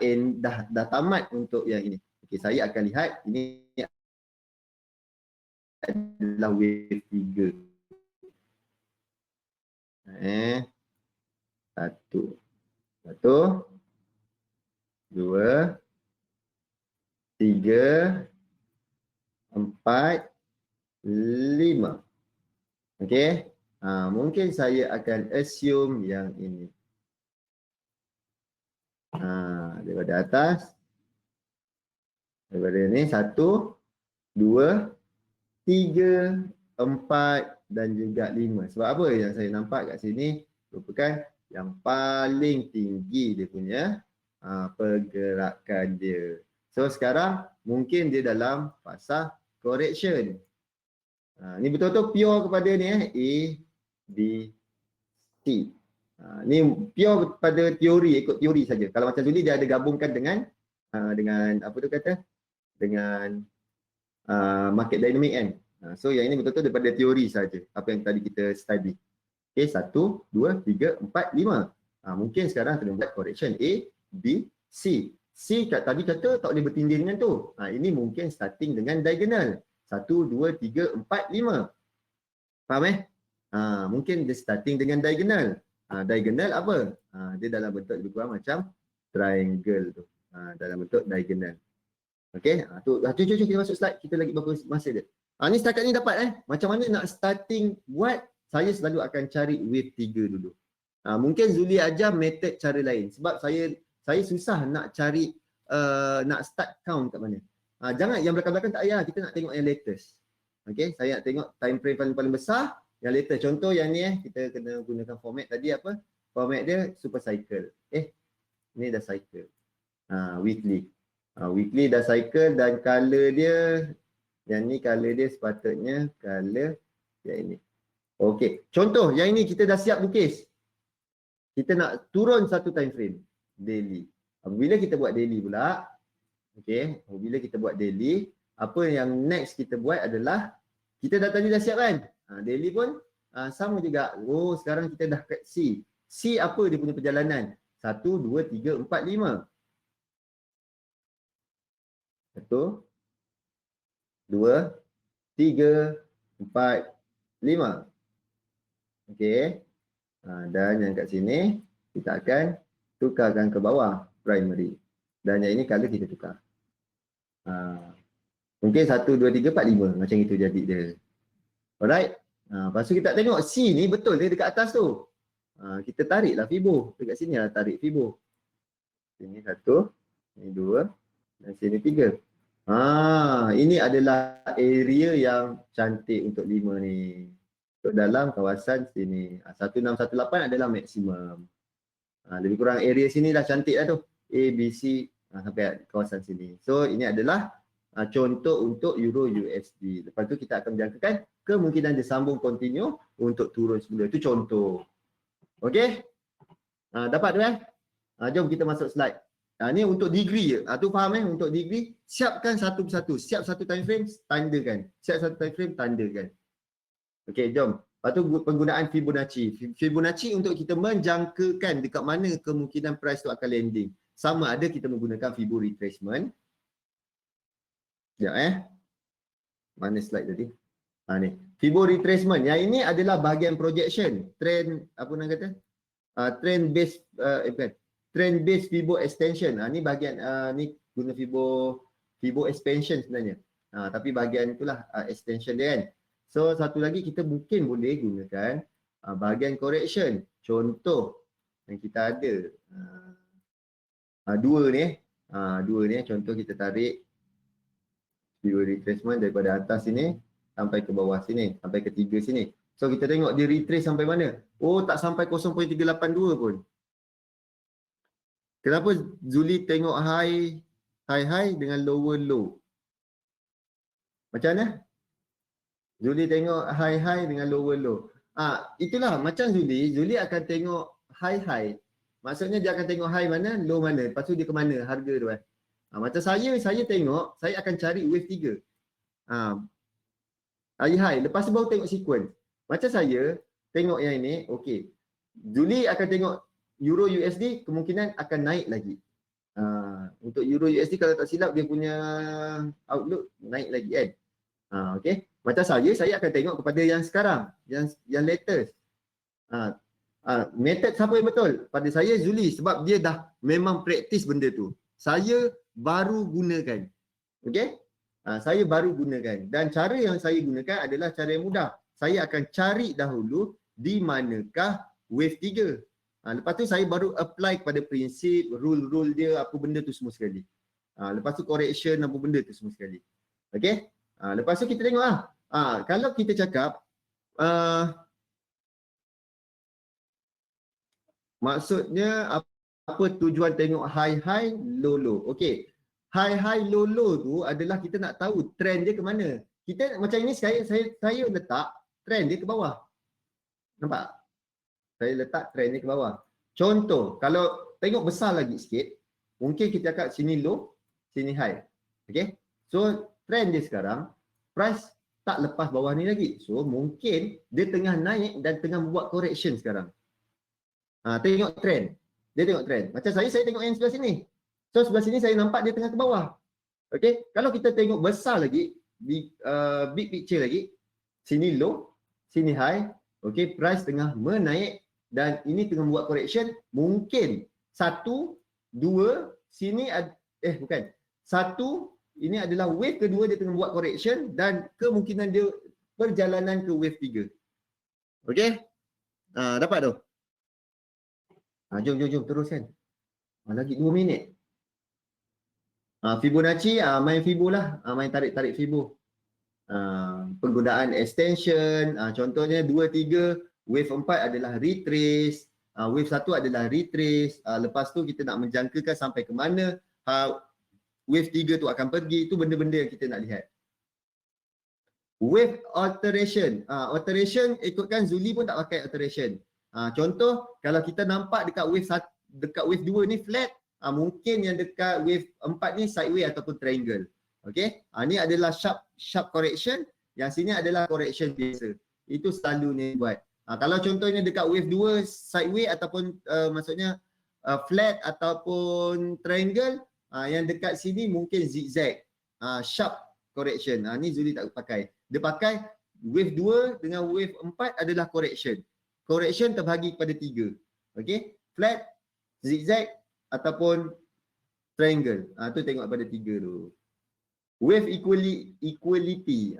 Speaker 2: dah tamat untuk yang ini? Okey, saya akan lihat ini adalah wave 3. Satu, 2, 3, 4, 5. Okey. Mungkin saya akan assume yang ini. Daripada atas. Daripada ni 1, 2, 3, 4 dan juga 5. Sebab apa yang saya nampak kat sini merupakan yang paling tinggi dia punya pergerakan dia. So sekarang mungkin dia dalam fasa correction. Ni betul-betul pure kepada ni A, B, C. Ni pure pada teori, ikut teori saja. Kalau macam Zuli dia ada gabungkan dengan apa tu kata? Dengan market dynamic kan. So yang ini betul-betul daripada teori saja. Apa yang tadi kita study. Okay, 1, 2, 3, 4, 5. Mungkin sekarang kena buat correction A, B, C. C tadi kata tak boleh bertindih dengan tu. Ini mungkin starting dengan diagonal. 1, 2, 3, 4, 5. Faham mungkin dia starting dengan diagonal. Diagonal apa? Dia dalam bentuk lebih kurang macam triangle tu. Dalam bentuk diagonal. Okey, jom kita masuk slide. Kita lagi berapa masa dia. Ni setakat ni dapat Macam mana nak starting buat? Saya selalu akan cari wave 3 dulu. Mungkin Zuli ajar method cara lain. Sebab saya susah nak cari nak start count kat mana. Jangan yang belakang-belakang tak payah. Kita nak tengok yang latest. Okey, saya nak tengok time frame paling besar. Yang latest. Contoh yang ni kita kena gunakan format tadi apa? Format dia super cycle. Ni dah cycle. Weekly. Weekly dah cycle dan color dia, yang ni color dia sepatutnya color yang ini. Okey, contoh yang ini kita dah siap lukis. Kita nak turun satu time frame, daily. Bila kita buat daily pula, okey, bila kita buat daily, apa yang next kita buat adalah, kita tadi dah siap kan? Daily pun sama juga. Sekarang kita dah kat C. C apa dia punya perjalanan? 1, 2, 3, 4, 5. 1, 2, 3, 4, 5. Okey. Dan yang kat sini kita akan tukarkan ke bawah primary. Dan yang ini color kita tukar. Mungkin 1, 2, 3, 4, 5 macam itu jadi dia. Alright. Lepas tu kita tengok C ni betul dia dekat atas tu. Kita tariklah Fibo. Dekat sini lah tarik Fibo. Sini 1, ini 2 dan sini 3. Ini adalah area yang cantik untuk 5 ni. Untuk dalam kawasan sini. 1618 adalah maksimum. Lebih kurang area sini dah cantik lah tu. A, B, C sampai kawasan sini. So ini adalah contoh untuk Euro USD. Lepas tu kita akan menjangkakan kemungkinan dia sambung continue untuk turun semula. Itu contoh. Okey? Dapat tu jom kita masuk slide. Ni untuk degree je. Tu faham untuk degree, siapkan satu persatu. Siap satu time frame, tandakan. Siap satu time frame, tandakan. Okey, jom. Lepas tu penggunaan Fibonacci. Fibonacci untuk kita menjangkakan dekat mana kemungkinan price tu akan landing. Sama ada kita menggunakan Fibo retracement. Sekejap Mana slide tadi? Ni. Fibo retracement. Yang ini adalah bahagian projection. Trend, apa nak kata? Trend based, bukan. Trend based Fibo extension. Ni bahagian ni guna Fibo expansion sebenarnya. Tapi bahagian itulah extension dia kan. So satu lagi kita mungkin boleh gunakan bahagian correction. Contoh yang kita ada dua ni. Dua ni contoh kita tarik Fibo retracement daripada atas sini sampai ke bawah sini, sampai ke 3 sini. So kita tengok dia retrace sampai mana? Tak sampai 0.382 pun. Kenapa Zuli tengok high dengan lower low? Macam mana? Zuli tengok high dengan lower low. Itulah macam Zuli akan tengok high. Maksudnya dia akan tengok high mana, low mana. Lepas tu dia ke mana harga tu macam saya tengok, saya akan cari wave 3. High. Lepas tu baru tengok sequence. Macam saya tengok yang ini, okey. Zuli akan tengok Euro USD kemungkinan akan naik lagi. Untuk Euro USD kalau tak silap dia punya outlook naik lagi kan. Okey. Macam saya akan tengok kepada yang sekarang, yang latest. Method siapa yang betul? Pada saya Zuli sebab dia dah memang praktis benda tu. Saya baru gunakan. Okey? Saya baru gunakan dan cara yang saya gunakan adalah cara yang mudah. Saya akan cari dahulu di manakah wave 3. Lepas tu saya baru apply kepada prinsip, rule dia, apa benda tu semua sekali. Lepas tu correction apa benda tu semua sekali. Okey. Lepas tu kita tengok kalau kita cakap maksudnya apa tujuan tengok high low. Okey. High low tu adalah kita nak tahu trend dia ke mana. Kita macam ini saya letak trend dia ke bawah. Nampak? Saya letak trend dia ke bawah. Contoh, kalau tengok besar lagi sikit, mungkin kita cakap sini low, sini high. Okey. So trend dia sekarang price tak lepas bawah ni lagi. So mungkin dia tengah naik dan tengah buat correction sekarang. Tengok trend. Dia tengok trend. Macam saya tengok yang sebelah sini. So sebelah sini saya nampak dia tengah ke bawah. Okey. Kalau kita tengok besar lagi, big picture lagi, sini low, sini high. Okey, price tengah menaik dan ini tengah buat correction. Mungkin 1, 2, sini bukan. 1, ini adalah wave kedua dia tengah buat correction dan kemungkinan dia perjalanan ke wave 3. Okey? Dapat tu? Jom teruskan. Lagi 2 minit. Fibonacci, main Fibo lah. Main tarik Fibo. Penggunaan extension, contohnya 2, 3, wave 4 adalah retrace, wave 1 adalah retrace, lepas tu kita nak menjangkakan sampai ke mana wave 3 tu akan pergi. Itu benda-benda yang kita nak lihat. Wave alteration, alteration ikutkan Zuli pun tak pakai alteration. Contoh kalau kita nampak dekat wave 2 ni flat, mungkin yang dekat wave 4 ni sideways ataupun triangle. Okey, ni adalah sharp correction, yang sini adalah correction biasa. Itu selalunya buat. Kalau contohnya dekat wave 2 sideways ataupun maksudnya flat ataupun triangle, yang dekat sini mungkin zigzag, sharp correction. Ni Zuli tak pakai. Dia pakai wave 2 dengan wave 4 adalah correction. Correction terbahagi kepada 3. Okey, flat, zigzag ataupun triangle. Tu tengok pada 3 tu. Wave equality,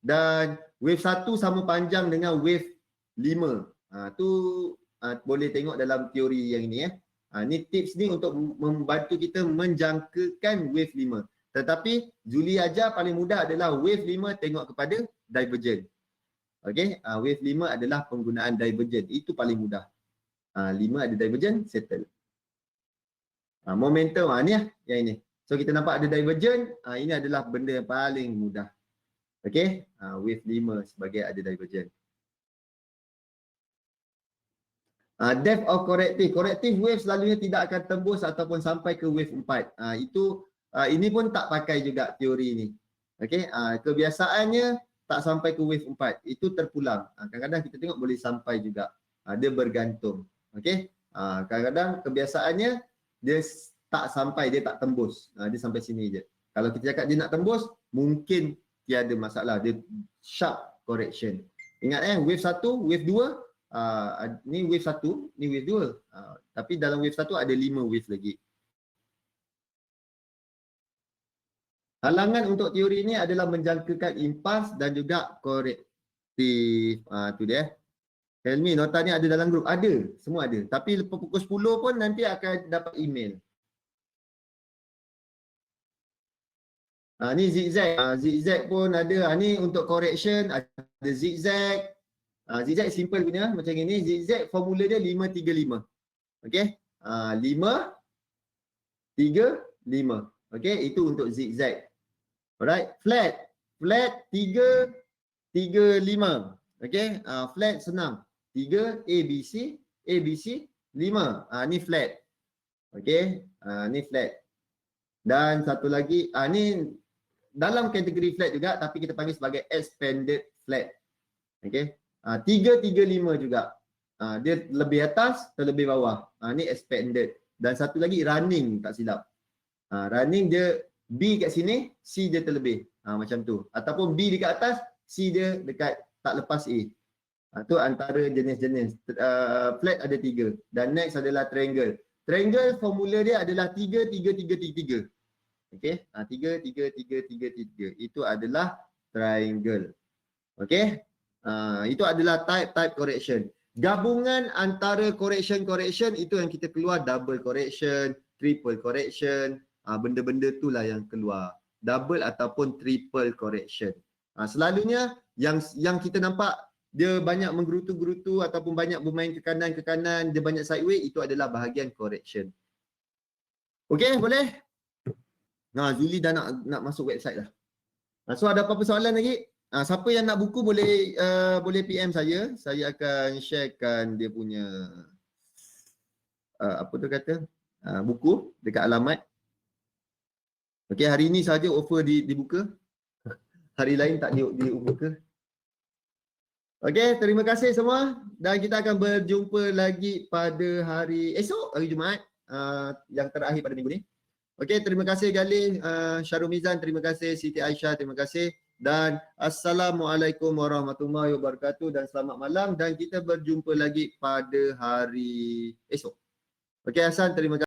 Speaker 2: dan wave 1 sama panjang dengan wave 5. Tu boleh tengok dalam teori yang ini. Ni tips ni untuk membantu kita menjangkakan wave 5. Tetapi Zuli ajar paling mudah adalah wave 5 tengok kepada divergent. Okey, wave 5 adalah penggunaan divergent. Itu paling mudah. 5 ada divergent, settle. Momentum, ni yang ini. So kita nampak ada divergent, ini adalah benda yang paling mudah. Okey, wave 5 sebagai ada divergent. Depth of corrective wave selalunya tidak akan tembus ataupun sampai ke wave 4. Ini pun tak pakai juga teori ni. Okey, kebiasaannya tak sampai ke wave 4. Itu terpulang. Kadang-kadang kita tengok boleh sampai juga. Dia bergantung. Okey, kadang-kadang kebiasaannya dia tak sampai, dia tak tembus. Dia sampai sini je. Kalau kita cakap dia nak tembus, mungkin tiada masalah. Dia sharp correction. Ingat wave 1, wave 2, ni wave 1, ni wave 2. Tapi dalam wave 1 ada 5 wave lagi. Halangan untuk teori ni adalah menjangkakan impas dan juga korektif. Tu dia. Helmi, nota ni ada dalam grup? Ada, semua ada. Tapi lepas pukul 10 pun nanti akan dapat email. Ni zigzag. Zigzag pun ada. Ni untuk correction, ada zigzag. Zigzag simple punya macam ini. Zigzag formula dia 5-3-5. Okey. 5, 3, 5. Okey, itu untuk zigzag. Alright, flat. Flat 3, 3, 5. Okey, flat senang. 3 ABC, ABC 5. Ni flat. Okey, ni flat. Dan satu lagi, ni dalam kategori flat juga tapi kita panggil sebagai expanded flat. Okey. 3, 3, 5 juga. Dia lebih atas, terlebih bawah. Ni expanded. Dan satu lagi running, tak silap. Running dia B kat sini, C dia terlebih. Macam tu. Ataupun B dekat atas, C dia dekat tak lepas A. Tu antara jenis-jenis. Flat ada 3. Dan next adalah triangle. Triangle formula dia adalah 3, 3, 3, 3, 3. Okey, 3, 3, 3, 3, 3. Itu adalah triangle. Okey, itu adalah type correction. Gabungan antara correction itu yang kita keluar double correction, triple correction. benda-benda itulah yang keluar. Double ataupun triple correction. Selalunya yang kita nampak dia banyak menggerutu-gerutu ataupun banyak bermain ke kanan, dia banyak sideway, itu adalah bahagian correction. Okey, boleh? Zuli dah nak masuk website dah. So ada apa-apa soalan lagi? Siapa yang nak buku boleh PM saya. Saya akan sharekan dia punya apa tu kata? Buku dekat alamat. Okey, hari ini saja offer dibuka. Hari lain tak dibuka. Okey, terima kasih semua dan kita akan berjumpa lagi pada hari esok, hari Jumaat, yang terakhir pada minggu ni. Okey, terima kasih Galih, Syarul Mizan, terima kasih Siti Aisyah, terima kasih dan Assalamualaikum warahmatullahi wabarakatuh dan selamat malam dan kita berjumpa lagi pada hari esok. Okey Hasan, terima kasih.